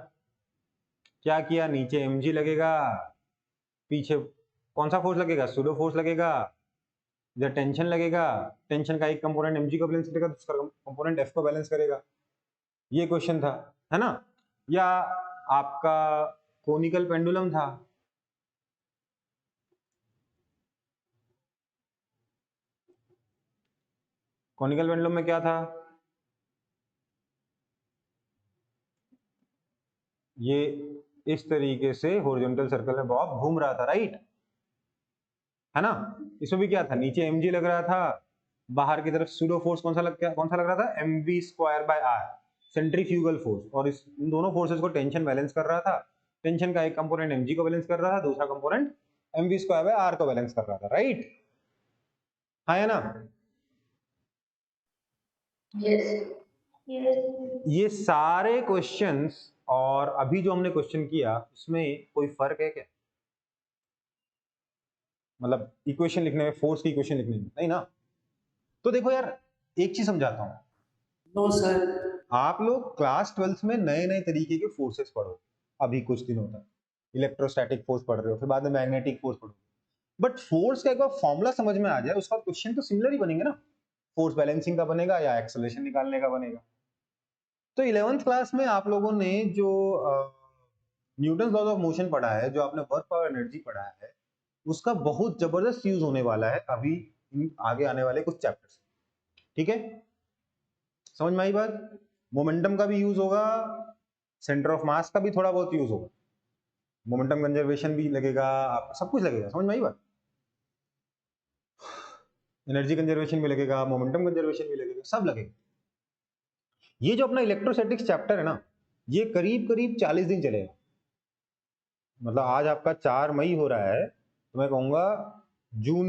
क्या किया? नीचे mg लगेगा, पीछे कौन सा फोर्स लगेगा? सूडो फोर्स लगेगा, इधर टेंशन लगेगा, टेंशन का एक कंपोनेंट mg को बैलेंस करेगा, दूसरा कंपोनेंट f को बैलेंस करेगा। ये क्वेश्चन था, है ना? या आपका कोनिकल पेंडुलम था, कोनिकल पेंडुलम में क्या था? ये इस तरीके से हॉरिजॉन्टल सर्कल में बॉब घूम रहा था, राइट? है ना? इसमें भी क्या था? नीचे mg लग रहा था, बाहर की तरफ सूडो फोर्स कौन सा लग रहा था? mv²/r, centrifugal force. और इन दोनों फोर्सेस को टेंशन बैलेंस कर रहा था। टेंशन का एक कंपोनेंट mg को बैलेंस कर रहा था, दूसरा कंपोनेंट mv²/r को बैलेंस कर रहा था, राइट? हाँ है ना? यस। ये सारे क्वेश्चंस और अभी जो हमने क्वेश्चन किया उसमें कोई फर्क है क्या? मतलब इक्वेशन लिखने में, फोर्स की इक्वेशन लिखने में, नहीं ना? तो देखो यार, एक चीज समझाता हूं। No sir. आप लोग क्लास 12th में नए नए तरीके के फोर्सेस पढ़ो, अभी कुछ दिनों तक इलेक्ट्रोस्टैटिक फोर्स पढ़ रहे हो, फिर बाद में मैग्नेटिक फोर्स पढ़ो। बट फोर्स का एक बार फॉर्मूला समझ में आ जाए, उसका क्वेश्चन तो सिमिलर ही बनेंगे ना। फोर्स बैलेंसिंग का बनेगा या एक्सेलरेशन निकालने का बनेगा। तो 11th क्लास में आप लोगों ने जो न्यूटन लॉज ऑफ मोशन पढ़ा है, जो आपने वर्क पावर एनर्जी पढ़ा है, उसका बहुत जबरदस्त यूज होने वाला है अभी आगे आने वाले कुछ चैप्टर्स। ठीक है, समझ में आई बात? मोमेंटम का भी यूज होगा, सेंटर ऑफ मास का भी थोड़ा बहुत यूज होगा। मोमेंटम कंजर्वेशन भी लगेगा, आपको सब कुछ लगेगा, समझ में आई बात? एनर्जी कंजर्वेशन भी लगेगा, मोमेंटम कंजर्वेशन भी लगेगा, सब लगेगा। ये जो अपना इलेक्ट्रोस्टैटिक्स चैप्टर है ना, ये करीब करीब 40 दिन चलेगा। मतलब आज आपका 4 मई हो रहा है, तो मैं कहूँगा जून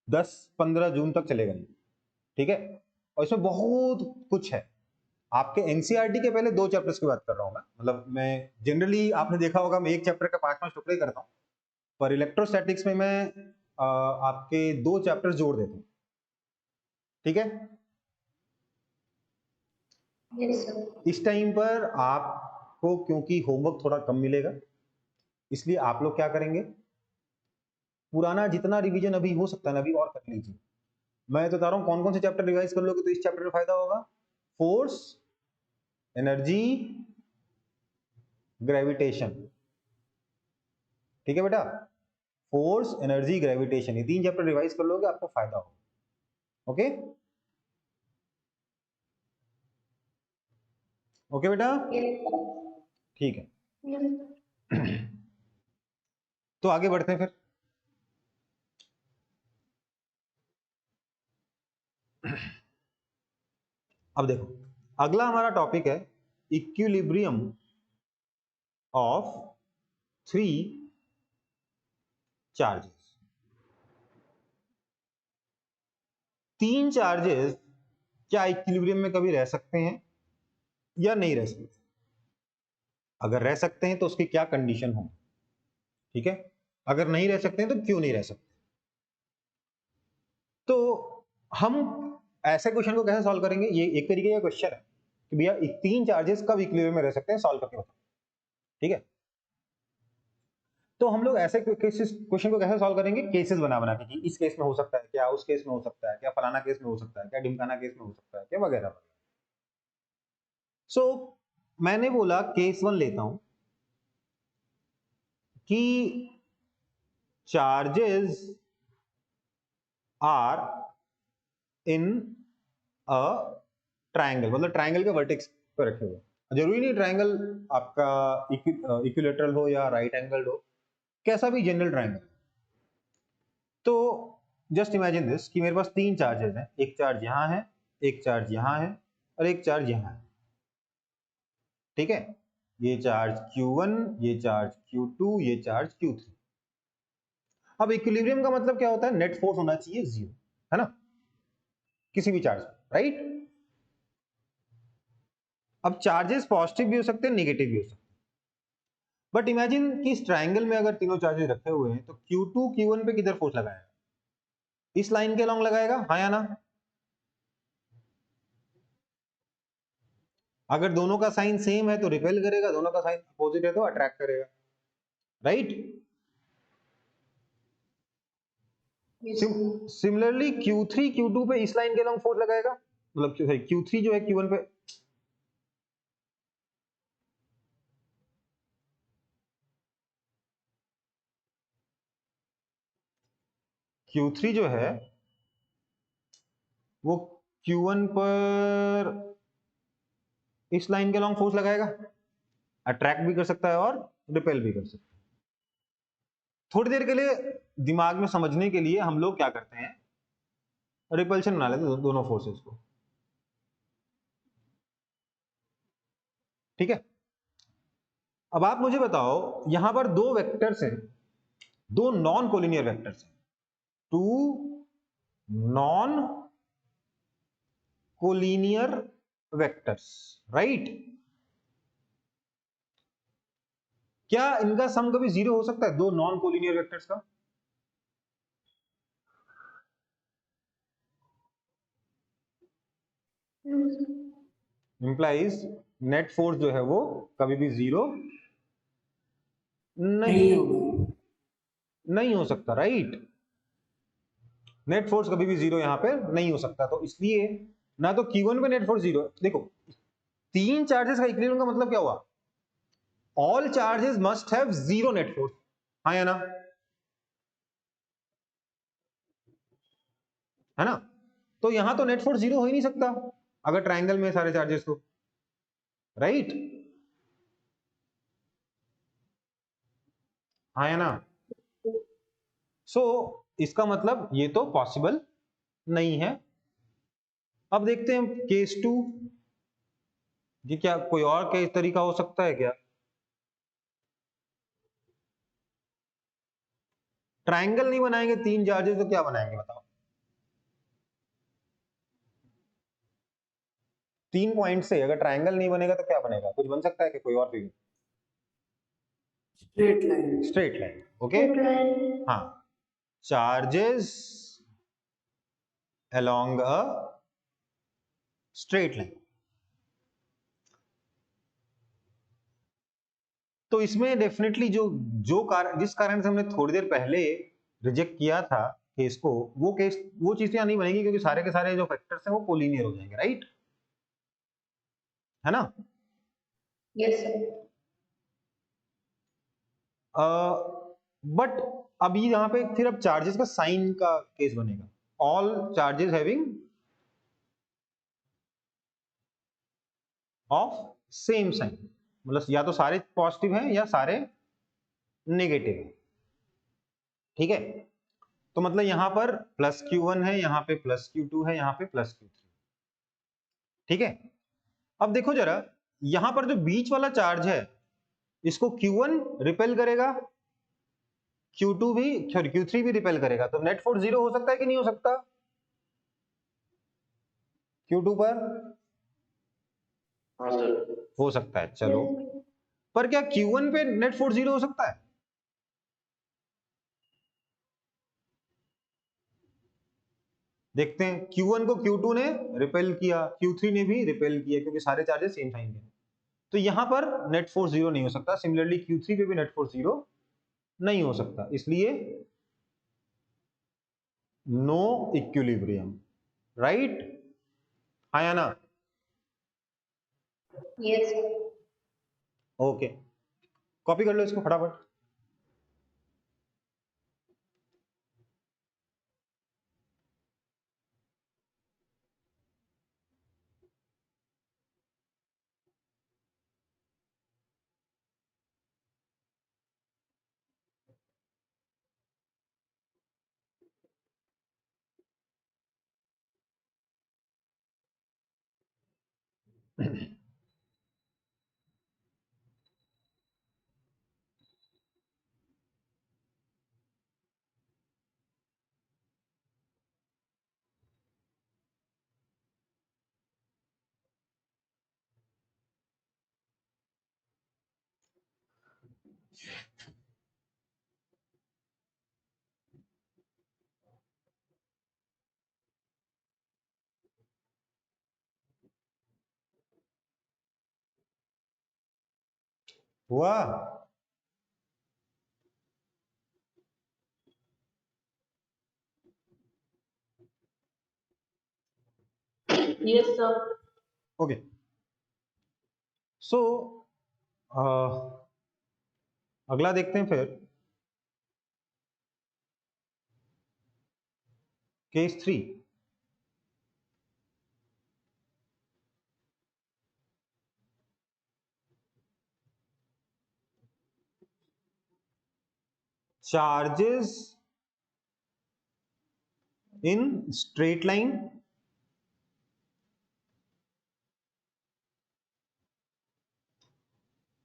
10-15 जून तक चलेगा ये, ठीक है। और इसमें बहुत कुछ है। आपके एनसीईआरटी के पहले 2 चैप्टर्स की बात कर रहा हूँ मैं, मतलब मैं जनरली आपने देखा होगा मैं एक चैप्टर का 5-5 टुकड़े करता हूँ, पर इलेक्ट्रोस्टैटिक्स में मैं आपके 2 चैप्टर्स जोड़ देता हूँ, ठीक है। Yes, sir. इस टाइम पर आपको क्योंकि होमवर्क थोड़ा कम मिलेगा, इसलिए आप लोग क्या करेंगे, पुराना जितना रिवीजन अभी हो सकता है ना अभी और कर लीजिए। मैं तो बता रहा हूँ कौन कौन से चैप्टर रिवाइज कर लोगे तो इस चैप्टर में फायदा होगा। फोर्स, एनर्जी, ग्रेविटेशन, ठीक है बेटा। फोर्स, एनर्जी, ग्रेविटेशन, ये 3 चैप्टर रिवाइज कर लोगे आपको फायदा होगा। ओके ओके बेटा, Yes, ठीक है। yes. तो आगे बढ़ते हैं फिर। अब देखो अगला हमारा टॉपिक है इक्विलिब्रियम ऑफ 3 चार्जेस। 3 चार्जेस क्या इक्विलिब्रियम में कभी रह सकते हैं या नहीं रह सकते? अगर रह सकते हैं तो उसकी क्या कंडीशन होगी, ठीक है। अगर नहीं रह सकते हैं तो क्यों नहीं रह सकते? तो हम ऐसे क्वेश्चन को कैसे सॉल्व करेंगे, ये एक तरीके का क्वेश्चन है कि भैया 3 चार्जेस कब इक्विलिब्रियम में रह सकते हैं, सॉल्व करके बताओ, ठीक है। तो हम लोग ऐसे क्वेश्चन को कैसे सॉल्व करेंगे, केसेस बना बना के, इस केस में हो सकता है क्या, उस केस में हो सकता है क्या, फलाना केस में हो सकता है क्या, ढिमकाना केस में हो सकता है क्या, वगैरह वगैरह। सो मैंने बोला केस 1 लेता हूं कि charges are in a triangle, मतलब ट्रायंगल के वर्टेक्स पर रखे हुए। जरूरी नहीं ट्रायंगल आपका इक्विलेटरल हो या राइट एंगल हो, कैसा भी जनरल ट्रायंगल। तो जस्ट इमेजिन दिस कि मेरे पास 3 चार्जेस हैं, एक चार्ज यहां है, एक चार्ज यहां है और एक चार्ज यहां है, ठीक है। ये चार्ज Q1, ये चार्ज Q2, ये चार्ज Q3। अब इक्विलिब्रियम का मतलब क्या होता है, नेट फोर्स होना चाहिए 0, है ना, किसी भी चार्ज पर, राइट। अब चार्जेस पॉजिटिव भी हो सकते हैं, नेगेटिव भी हो सकते हैं, बट इमेजिन कि इस ट्रायंगल में अगर तीनों चार्जेस रखे हुए हैं तो Q2 Q1 पे किधर फोर्स लगाएगा, इस लाइन के अलॉन्ग लगाएगा, हाँ या ना। अगर दोनों का साइन सेम है तो रिपेल करेगा, दोनों का साइन अपोजिट है तो अट्रैक्ट करेगा, right. Yes, sir. Similarly Q3 Q2 पे इस लाइन के अलॉन्ग फोर्स लगाएगा, मतलब Q3 जो है Q1 पे, Q3 जो है वो Q1 पर इस लाइन के अलॉन्ग फोर्स लगाएगा, अट्रैक्ट भी कर सकता है और रिपेल भी कर सकता है। थोड़ी देर के लिए दिमाग में समझने के लिए हम लोग क्या करते हैं, रिपल्शन बना लेते हैं दोनों फोर्सेस को, ठीक है। अब आप मुझे बताओ यहां पर 2 वेक्टर्स हैं, 2 नॉन कोलिनियर वेक्टर्स हैं, 2 नॉन कोलिनियर वेक्टर्स, राइट। क्या इनका सम कभी 0 हो सकता है, 2 नॉन कोलिनियर वेक्टर्स का? No, sir. Implies net force जो है वो कभी भी 0 नहीं होगा। नहीं हो सकता, राइट। नेट फोर्स कभी भी 0 यहां पे नहीं हो सकता, तो इसलिए ना तो Q1 पे नेट फोर्स 0। देखो 3 चार्जेस का इक्विलिब्रियम का मतलब क्या हुआ, all charges must have 0 net force, हाँ या ना, है ना। तो यहां तो नेट फोर्स 0 हो ही नहीं सकता अगर ट्रायंगल में सारे चार्जेस तो, राइट। हाँ है ना। सो इसका मतलब ये तो पॉसिबल नहीं है। अब देखते हैं केस 2, ये क्या कोई और केस तरीका हो सकता है क्या? ट्रायंगल नहीं बनाएंगे 3 चार्जेस तो क्या बनाएंगे बताओ? 3 पॉइंट से अगर ट्रायंगल नहीं बनेगा तो क्या बनेगा? कुछ बन सकता है कि कोई और figure? Straight line. Straight line. Okay Straight line. हाँ, charges along a straight line। तो इसमें डेफिनेटली जिस कारण से हमने थोड़ी देर पहले रिजेक्ट किया था केस को, वो चीज यहाँ नहीं बनेगी, क्योंकि सारे के सारे जो फैक्टर्स हैं वो कोलिनियर हो जाएंगे, राइट? है ना? Yes, sir. बट अभी यहाँ पे फिर अब चार्जेस का साइन का केस बनेगा। All charges having of same sign, मतलब या तो सारे पॉजिटिव हैं या सारे नेगेटिव हैं। ठीक है, तो मतलब यहां पर प्लस Q1 है, यहां पे प्लस Q2 है, यहां पे प्लस Q3। ठीक है, अब देखो जरा, यहां पर जो बीच वाला चार्ज है इसको Q1 रिपेल करेगा, Q2 भी, सॉरी Q3 भी रिपेल करेगा, तो नेट फोर्स 0 हो सकता है कि नहीं हो सकता Q2 पर? हाँ सर। हो सकता है। चलो, पर क्या Q1 पे नेट फोर्स 0 हो सकता है? देखते हैं, Q1 को Q2 ने रिपेल किया, Q3 ने भी रिपेल किया, क्योंकि सारे चार्जेस सेम साइन के हैं, तो यहां पर नेट फोर्स 0 नहीं हो सकता। सिमिलरली Q3 पे भी नेट फोर्स 0 नहीं हो सकता, इसलिए नो इक्विलिब्रियम, राइट? हाँ या ना? Yes, sir. ओके, कॉपी कर लो इसको फटाफट। हुआ? Yes, sir. ओके, सो अगला देखते हैं फिर, case 3। Charges in straight line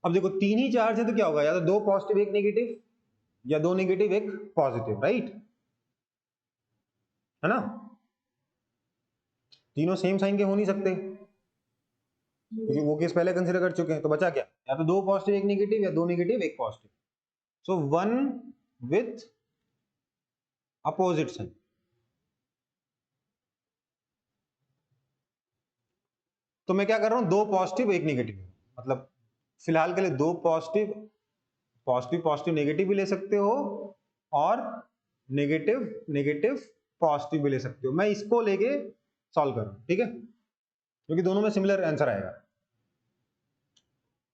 अब देखो, 3 ही चार्ज है तो क्या होगा, या तो 2 पॉजिटिव 1 नेगेटिव, या 2 नेगेटिव 1 पॉजिटिव, राइट? है ना? तीनों सेम साइन के हो नहीं सकते, क्योंकि वो केस पहले कंसीडर कर चुके हैं, तो बचा क्या? या तो 2 पॉजिटिव 1 नेगेटिव, या 2 negative 1 positive. So 1 with opposite sign. तो मैं क्या कर रहा हूं, 2 पॉजिटिव 1 नेगेटिव, मतलब फिलहाल के लिए 2 पॉजिटिव पॉजिटिव पॉजिटिव नेगेटिव भी ले सकते हो, और नेगेटिव नेगेटिव पॉजिटिव भी ले सकते हो। मैं इसको लेके सॉल्व कर रहा हूं, ठीक है, क्योंकि दोनों में सिमिलर आंसर आएगा।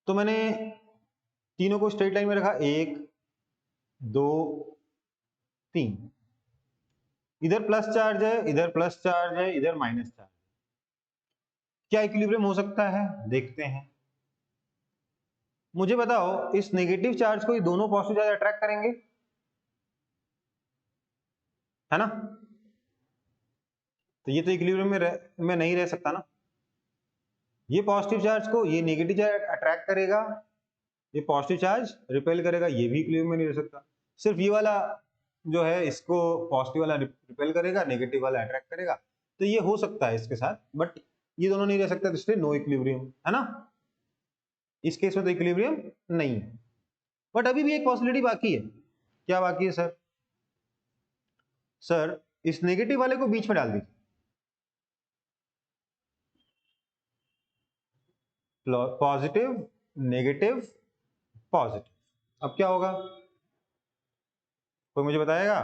तो मैंने तीनों को स्ट्रेट लाइन में रखा, 1 2 3, इधर प्लस चार्ज है, इधर प्लस चार्ज है, इधर माइनस चार्ज। क्या इक्विलिब्रियम हो सकता है? देखते हैं। मुझे बताओ इस नेगेटिव चार्ज को ये दोनों पॉजिटिव चार्ज अट्रैक्ट करेंगे, है ना? तो ये तो इक्विलिब्रियम में नहीं रह सकता ना। ये पॉजिटिव चार्ज को ये नेगेटिव चार्ज अट्रैक्ट करेगा, ये पॉजिटिव चार्ज रिपेल करेगा, ये भी इक्विलिब्रियम में नहीं रह सकता। सिर्फ ये वाला जो है इसको पॉजिटिव वाला रिपेल करेगा, नेगेटिव वाला अट्रैक्ट करेगा, तो ये हो सकता है इसके साथ, बट ये दोनों नहीं रह सकता, तो इसलिए नो इक्विलिब्रियम, है ना? इस केस में तो इक्विलिब्रियम नहीं है। बट अभी भी एक पॉसिबिलिटी बाकी है। क्या बाकी है सर? सर इस नेगेटिव वाले को बीच में डाल दीजिए, पॉजिटिव नेगेटिव पॉजिटिव। अब क्या होगा, कोई मुझे बताएगा?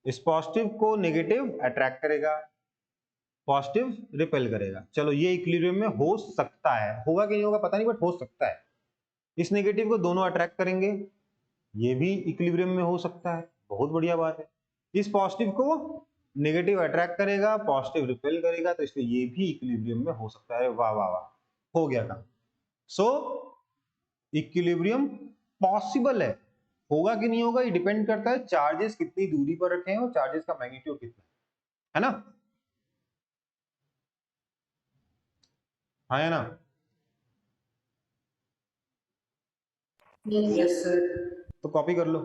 इस पॉजिटिव को नेगेटिव अट्रैक्ट करेगा, पॉजिटिव रिपेल करेगा। चलो ये इक्विलिब्रियम में हो सकता है, होगा कि नहीं होगा पता नहीं, बट हो सकता है। इस नेगेटिव को दोनों अट्रैक्ट करेंगे, ये भी इक्विलिब्रियम में हो सकता है, बहुत बढ़िया बात है। इस पॉजिटिव को नेगेटिव अट्रैक्ट करेगा, पॉजिटिव रिपेल करेगा, तो इसलिए ये भी इक्विलिब्रियम में हो सकता है। वाह वाह वाह, हो गया काम। सो इक्विलिब्रियम पॉसिबल है, होगा कि नहीं होगा ये डिपेंड करता है चार्जेस कितनी दूरी पर रखे हैं और चार्जेस का मैग्नीट्यूड कितना है ना? हाँ है ना? Yes, Yes, sir. sir. तो कॉपी कर लो।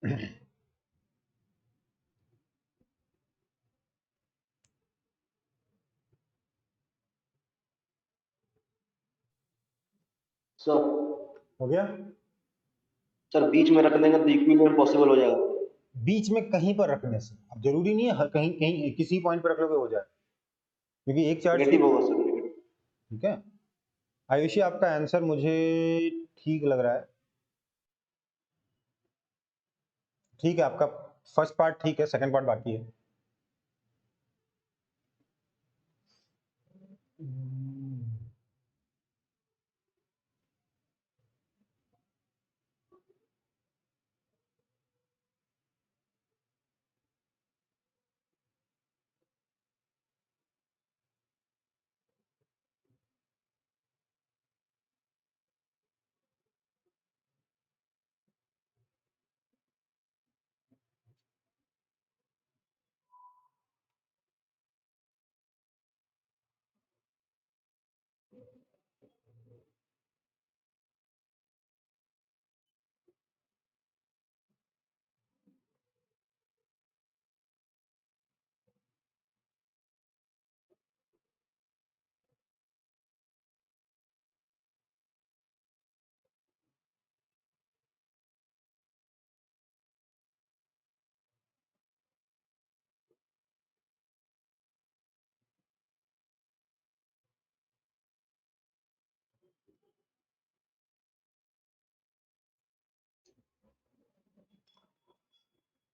सर हो गया? सर बीच में रख देंगे तो इक्विलिब्रियम पॉसिबल हो जाएगा। बीच में कहीं पर रखने से, अब जरूरी नहीं है हर कहीं कहीं किसी पॉइंट पर रख लोगे हो जाए, क्योंकि एक चार्ज नेगेटिव होगा सर, नेगेटिव। ठीक है। आयुषी आपका आंसर मुझे ठीक लग रहा है, ठीक है, आपका फर्स्ट पार्ट ठीक है, सेकंड पार्ट बाकी है।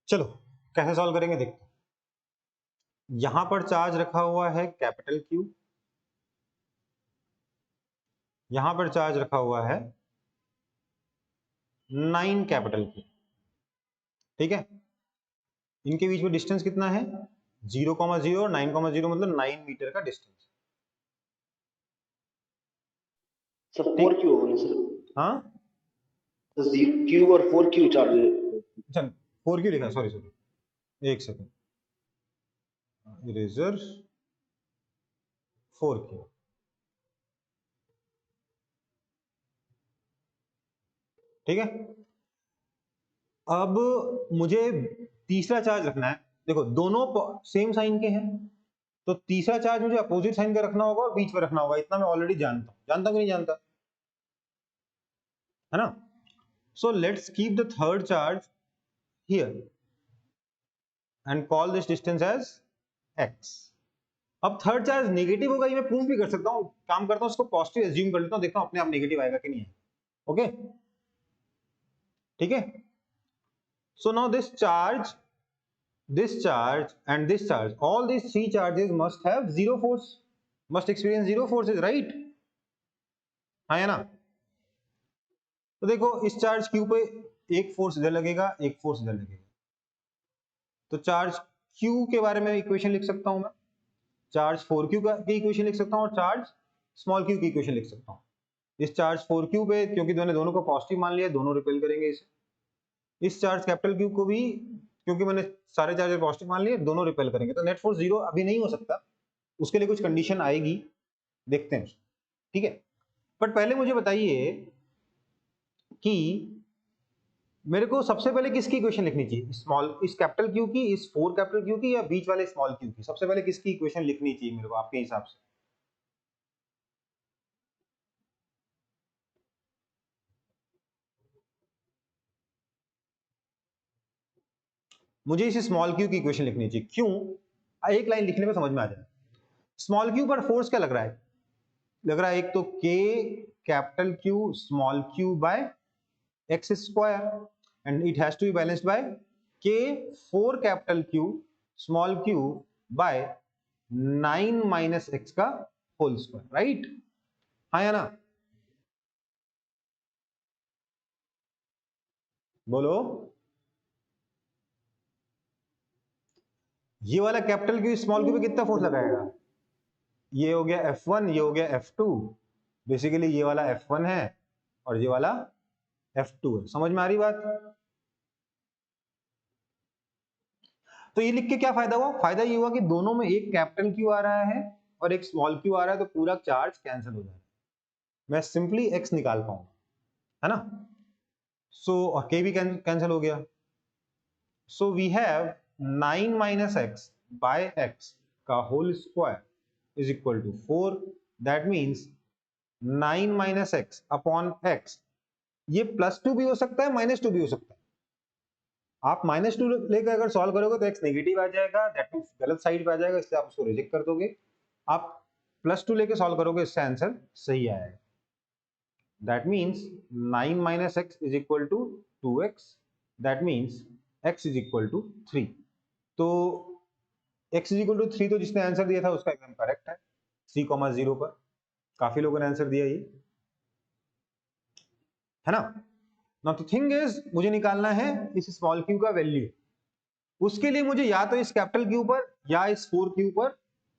चलो कैसे सॉल्व करेंगे देखते हैं। यहां पर चार्ज रखा हुआ है कैपिटल Q, यहां पर चार्ज रखा हुआ है 9 कैपिटल Q, ठीक है। इनके बीच में डिस्टेंस कितना है 0,0 और 9,0 मतलब 9 मीटर का डिस्टेंस। सर 4Q होगा ना सर? हाँ तो Q और 4Q चार्ज है। चल 4Q लिखा, सॉरी सॉरी एक सेकंड, इरेजर 4Q, ठीक है। अब मुझे तीसरा चार्ज रखना है, देखो दोनों सेम साइन के हैं, तो तीसरा चार्ज मुझे अपोजिट साइन का रखना होगा और बीच में रखना होगा, इतना मैं ऑलरेडी जानता हूं, जानता कि नहीं जानता, है ना। So let's keep the third charge here and call this distance as x। अब थर्ड चार्ज नेगेटिव होगा, ये मैं प्रूव भी कर सकता हूं, काम करता हूं उसको पॉजिटिव एज्यूम कर लेता हूं, देखता हूं अपने आप नेगेटिव आएगा कि नहीं आएगा। ओके ठीक है। So now this charge and this charge, all these three charges must have zero force, must experience zero forces, right? हाँ है ना। तो देखो इस चार्ज Q पे एक फोर्स इधर लगेगा, एक फोर्स इधर लगेगा, तो चार्ज Q के बारे में इक्वेशन लिख सकता हूं मैं, चार्ज 4Q की इक्वेशन लिख सकता हूं और चार्ज स्मॉल q की इक्वेशन लिख सकता हूं। इस चार्ज 4Q पे क्योंकि मैंने दोनों को पॉजिटिव मान लिया, दोनों रिपेल करेंगे इसे। इस चार्ज कैपिटल Q को भी क्योंकि मैंने सारे चार्ज पॉजिटिव मान लिए, दोनों रिपेल करेंगे, तो नेट फोर्स जीरो अभी नहीं हो सकता, उसके लिए कुछ कंडीशन आएगी, देखते हैं, ठीक है। बट पहले मुझे बताइए कि मेरे को सबसे पहले किसकी इक्वेशन लिखनी चाहिए, स्मॉल इस कैपिटल Q की, इस 4 कैपिटल Q की, या बीच वाले स्मॉल q की, सबसे पहले किसकी इक्वेशन लिखनी चाहिए मेरे को आपके हिसाब से? मुझे इस स्मॉल q की इक्वेशन लिखनी चाहिए, क्यों? एक लाइन लिखने में समझ में आ जाए। स्मॉल q पर फोर्स क्या लग रहा है, लग रहा है एक तो k capital Q small q by x square, and it has to be balanced by k 4 capital Q small q by 9 minus x का होल स्क्वायर, राइट? हाँ या ना, बोलो। ये वाला कैपिटल Q स्मॉल q पे कितना फोर्स लगाएगा, ये हो गया F1, ये हो गया F2, बेसिकली ये वाला F1 है और ये वाला F2 है, समझ में आ रही बात? तो ये लिख के क्या फायदा हुआ, फायदा ये हुआ कि दोनों में एक कैपिटल Q आ रहा है और एक स्मॉल q आ रहा है, तो पूरा चार्ज कैंसिल हो जाएगा, मैं सिंपली x निकाल पाऊंगा, है ना। सो k भी कैंसिल हो गया, so we have 9 minus x by x का whole square is equal to 4. That means 9 minus x upon x, ये +2 भी हो सकता है, -2 भी हो सकता है. आप -2 लेकर अगर सॉल्व करोगे तो एक्स नेगेटिव आ जाएगा, दैट मीन्स गलत साइड पे आ जाएगा, इसलिए आप उसको रिजेक्ट कर दोगे. आप +2 लेके सॉल्व करोगे, इससे आंसर सही आएगा. That means 9 minus X is equal to 2x. That means x is equal to 3. तो x इज इक्वल टू 3 तो जिसने आंसर दिया था उसका एकदम करेक्ट है, 3,0 पर. काफी लोगों ने आंसर दिया, ये है ना. नाउ द थिंग इज, मुझे निकालना है इस स्मॉल क्यू का वैल्यू. उसके लिए मुझे या तो इस कैपिटल क्यू पर या इस 4 क्यू पर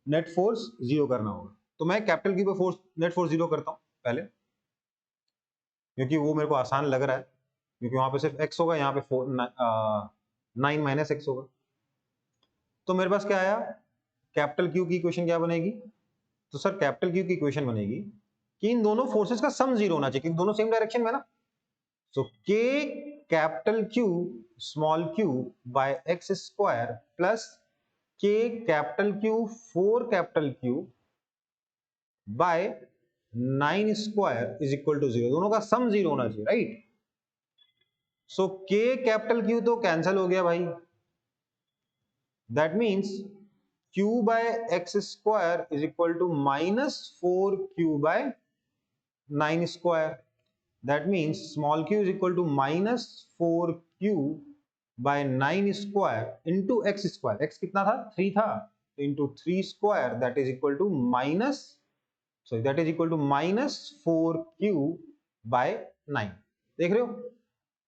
नेट फोर्स 0 करना होगा. तो मैं कैपिटल क्यू पर फोर्स नेट फोर्स 0 करता हूं पहले, क्योंकि वो मेरे को आसान लग रहा है, क्योंकि वहां पे सिर्फ x होगा, यहाँ पे 9 माइनस एक्स होगा. तो मेरे पास क्या आया, कैपिटल क्यू की इक्वेशन क्या बनेगी. तो सर कैपिटल क्यू की इक्वेशन बनेगी कि इन दोनों फोर्सेस का सम 0 होना चाहिए, क्योंकि दोनों सेम डायरेक्शन में ना. So k capital Q small Q by X square plus k capital Q 4 capital Q by 9 square is equal to 0. दोनों का सम 0 होना चाहिए, right. So k capital Q तो कैंसिल हो गया भाई. That means q by X square is equal to -4q by 9 square. That means small q is equal to -4q by 9 square into x square. x कितना था, 3 था, into 3 square, that is equal to -4q by 9. देख रहे हो,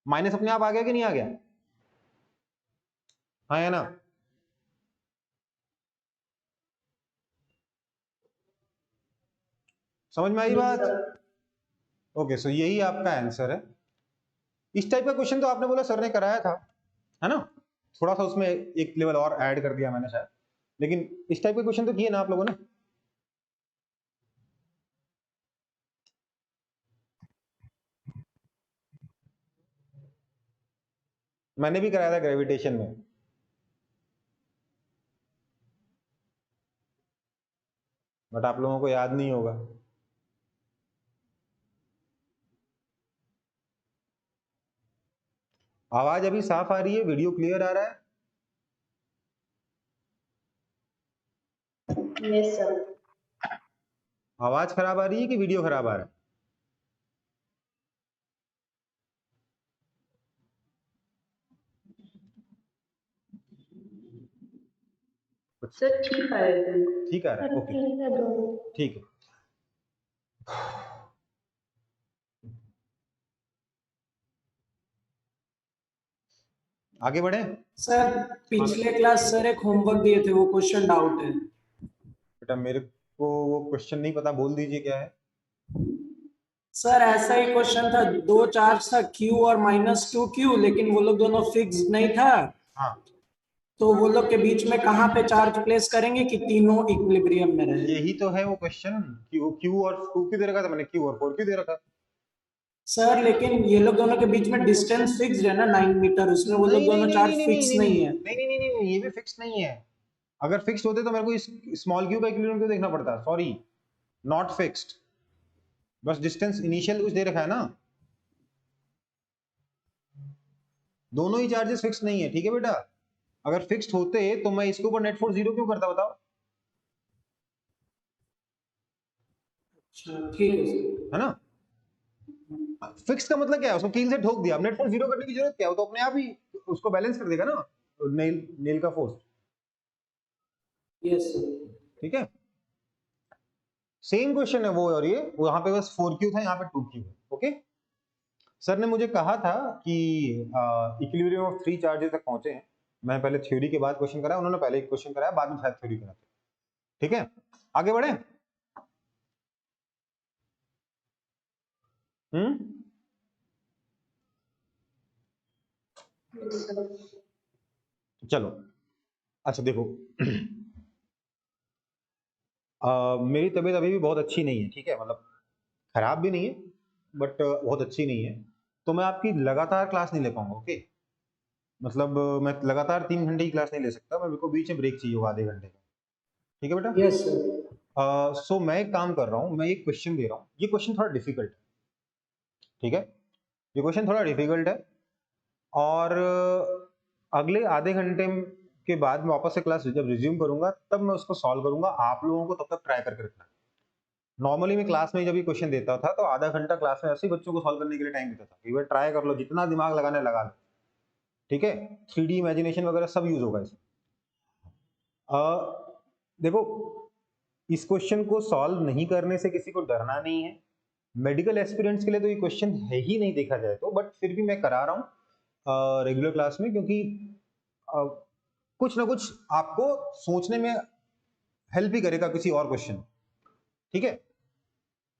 minus अपने आप आ गया कि नहीं आ गया, हाँ है ना. समझ में आई बात. ओके, सो यही आपका आंसर है. इस टाइप का क्वेश्चन तो आपने बोला सर ने कराया था, है ना. थोड़ा सा उसमें एक लेवल और ऐड कर दिया मैंने शायद, लेकिन इस टाइप के क्वेश्चन तो किए ना आप लोगों ने. मैंने भी कराया था ग्रेविटेशन में. बट आप लोगों को याद नहीं होगा. आवाज अभी साफ आ रही है, वीडियो क्लियर आ रहा है. Yes, sir. आवाज खराब आ रही है कि वीडियो खराब आ रहा है. सर ठीक आ रहा है. ठीक आ रहा है, ओके ठीक है दोनों. ठीक है. आगे बढ़े. सर पिछले क्लास सर एक होमवर्क दिए थे, वो क्वेश्चन डाउट है. बेटा मेरे को वो क्वेश्चन नहीं पता, बोल दीजिए क्या है. सर ऐसा ही क्वेश्चन था, दो चार्ज था Q और -2Q, लेकिन वो लोग दोनों फिक्स नहीं था. हाँ, तो वो लोग के बीच में कहाँ पे चार्ज प्लेस करेंगे कि तीनों इक्विलिब्रियम में रहे. यही तो है वो क्वेश्चन. क्यू और 2Q दे रखा था मैंने, Q और 4Q दे रखा. सर लेकिन ये लोग दोनों के बीच में डिस्टेंस फिक्स है ना 9 मीटर, उसमें वो लोग दोनों चार्ज फिक्स नहीं है. नहीं, ये भी फिक्स नहीं है. अगर फिक्स होते तो मेरे को इस स्मॉल क्यू का इक्विलिब्रियम क्यों देखना पड़ता. Sorry, not fixed. बस डिस्टेंस इनिशियल कुछ दे रखा है ना. दोनों ही चार्जेस फिक्स नहीं है, ठीक है बेटा. अगर फिक्स्ड होते तो मैं इसके ऊपर नेट फोर्स 0 क्यों करता, बताओ. ठीक है सर. है ना. फिक्स का मतलब क्या है, उसको कील से ठोक दिया, अब नेट फोर्स 0 करने की जरूरत क्या है, वो तो अपने आप ही उसको बैलेंस कर देगा ना, नेल का फोर्स. Yes sir. ठीक है, सेम क्वेश्चन है वो और ये. वहां पे बस 4Q था, यहाँ पे 2Q है. ओके, सर ने मुझे कहा था कि इक्विलिब्रियम ऑफ 3 चार्जेस तक पहुंचे हैं. मैं पहले थ्योरी के बाद क्वेश्चन कराया, उन्होंने पहले क्वेश्चन कराया, बाद में शायद थ्योरी कराते. ठीक है, आगे बढ़े. Yes, sir. चलो. अच्छा देखो, मेरी तबीयत अभी भी बहुत अच्छी नहीं है, ठीक है. मतलब खराब भी नहीं है, बट बहुत अच्छी नहीं है, तो मैं आपकी लगातार क्लास नहीं ले पाऊंगा. ओके, मतलब मैं लगातार 3 घंटे की क्लास नहीं ले सकता, मैं मेरे को बीच में ब्रेक चाहिए होगा आधे घंटे का, ठीक है बेटा? Yes sir. सो मैं एक काम कर रहा हूँ, मैं एक क्वेश्चन दे रहा हूँ, ये क्वेश्चन थोड़ा डिफिकल्ट है, ठीक है? ये क्वेश्चन थोड़ा डिफिकल्ट है और अगले आधे घंटे के बाद मैं वापस से क्लास जब रिज्यूम करूंगा तब मैं उसको सॉल्व करूंगा, आप लोगों को तब तक ट्राई करके रखना। नॉर्मली मैं क्लास में जब ये क्वेश्चन देता था तो आधा घंटा क्लास में ऐसे ही बच्चों को सॉल्व करने के लिए टाइम देता था कि भाई ट्राई कर लो, जितना दिमाग लगाने लगा लो, ठीक है? 3D इमेजिनेशन वगैरह सब यूज होगा इसमें। देखो, इस क्वेश्चन को सॉल्व नहीं करने से किसी को डरना नहीं है। मेडिकल एस्पिरेंट्स के लिए तो ये क्वेश्चन है ही नहीं देखा जाए तो, बट फिर भी मैं करा रहा हूँ रेगुलर क्लास में, क्योंकि कुछ ना कुछ आपको सोचने में हेल्प ही करेगा किसी और क्वेश्चन, ठीक है?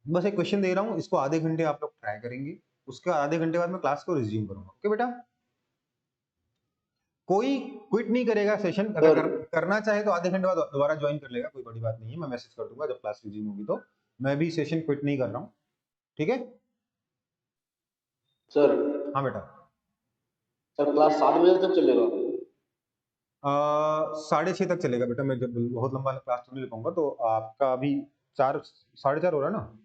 बस एक क्वेश्चन दे रहा हूँ, इसको आधे घंटे आप लोग ट्राई करेंगे, उसके आधे घंटे बाद मैं क्लास को रिज्यूम करूंगा, ओके बेटा? कोई क्विट नहीं करेगा सेशन, अगर करना चाहे तो आधे घंटे बाद दोबारा ज्वाइन कर लेगा, कोई बड़ी बात नहीं है, मैं मैसेज कर दूंगा जब क्लास रिज्यूम होगी तो। मैं भी सेशन क्विट नहीं कर रहा हूँ, ठीक है? सर हाँ बेटा। सर क्लास 7 बजे तक चलेगा? 6:30 तक चलेगा बेटा, मैं जब बहुत लंबा क्लास तो नहीं ले पाऊंगा, तो आपका अभी 4 4:30 हो रहा है ना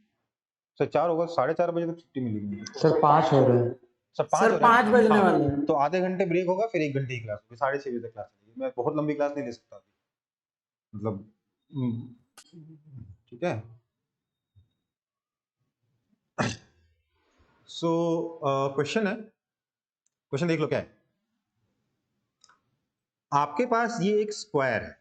सर? 4 होगा, 4:30 बजे तक छुट्टी मिलेगी मुझे। सर 5 हो रहे हैं। सर 5 सर हो रहा है? 5 बजने हाँ, वाले हैं। तो आधे घंटे ब्रेक होगा, फिर 1 घंटे की क्लास होगी, 6:30 बजे तक क्लास चलेगी। मैं बहुत लंबी क्लास नहीं ले सकता अभी, मतलब ठीक है? सो क्वेश्चन है, क्वेश्चन देख लो क्या है। आपके पास ये एक स्क्वायर है,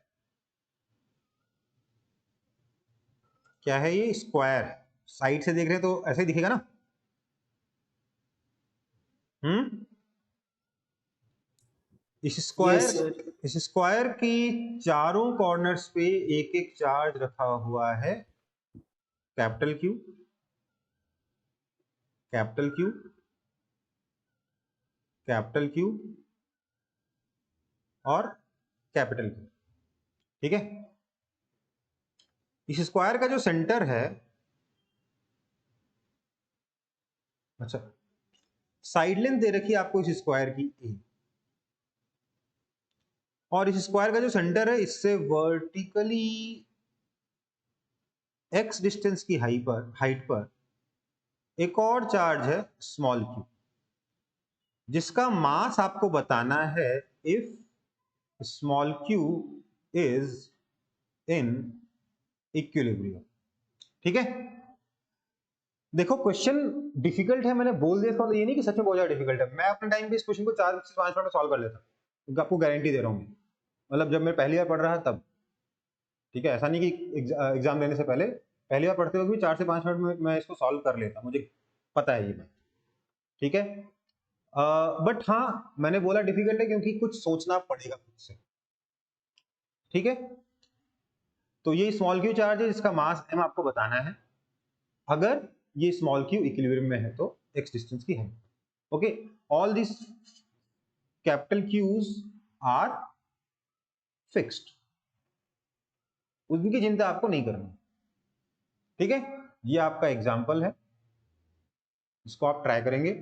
क्या है ये? स्क्वायर है। साइड से देख रहे हैं तो ऐसे ही दिखेगा ना? इस यस स्क्वायर सर। इस स्क्वायर की चारों कॉर्नर्स पे एक एक चार्ज रखा हुआ है, capital Q, capital Q, capital Q और कैपिटल क्यू, ठीक है? इस स्क्वायर का जो सेंटर है, अच्छा, साइड लेंथ दे रखी है आपको इस स्क्वायर की ए, और इस स्क्वायर का जो सेंटर है इससे वर्टिकली x डिस्टेंस की हाइट पर एक और चार्ज है स्मॉल q, जिसका मास आपको बताना है if small q is in equilibrium, ठीक है? देखो क्वेश्चन डिफिकल्ट है, मैंने बोल दिया, तो ये नहीं कि सच में बहुत ज्यादा डिफिकल्ट है। मैं अपने टाइम पे इस क्वेश्चन को 4 से 5 मिनट में सॉल्व कर लेता, तो आपको गारंटी दे रहा हूँ, मतलब जब मैं पहली बार पढ़ रहा था तब, ठीक है? ऐसा नहीं कि एग्जाम देने से पहले, पहली बार पढ़ते वक्त भी 4 से 5 मिनट में मैं इसको सॉल्व कर लेता, मुझे पता है ये बात, ठीक है? बट हाँ, मैंने बोला डिफिकल्ट है क्योंकि कुछ सोचना पड़ेगा खुद से, ठीक है? तो ये स्मॉल क्यू चार्ज है जिसका मास m आपको बताना है, अगर ये स्मॉल क्यू इक्विलिब्रियम में है तो x डिस्टेंस की है, okay? All this capital Q's are fixed, उनकी चिंता आपको नहीं करनी, ठीक है? ये आपका एग्जाम्पल है, इसको आप ट्राई करेंगे,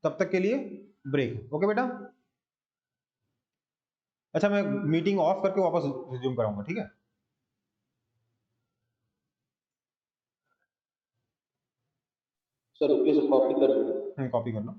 तब तक के लिए ब्रेक, ओके बेटा? अच्छा, मैं मीटिंग ऑफ करके वापस रिज्यूम कराऊंगा, ठीक है? सर ओके, सर कॉपी कर लो। कॉपी कर लो।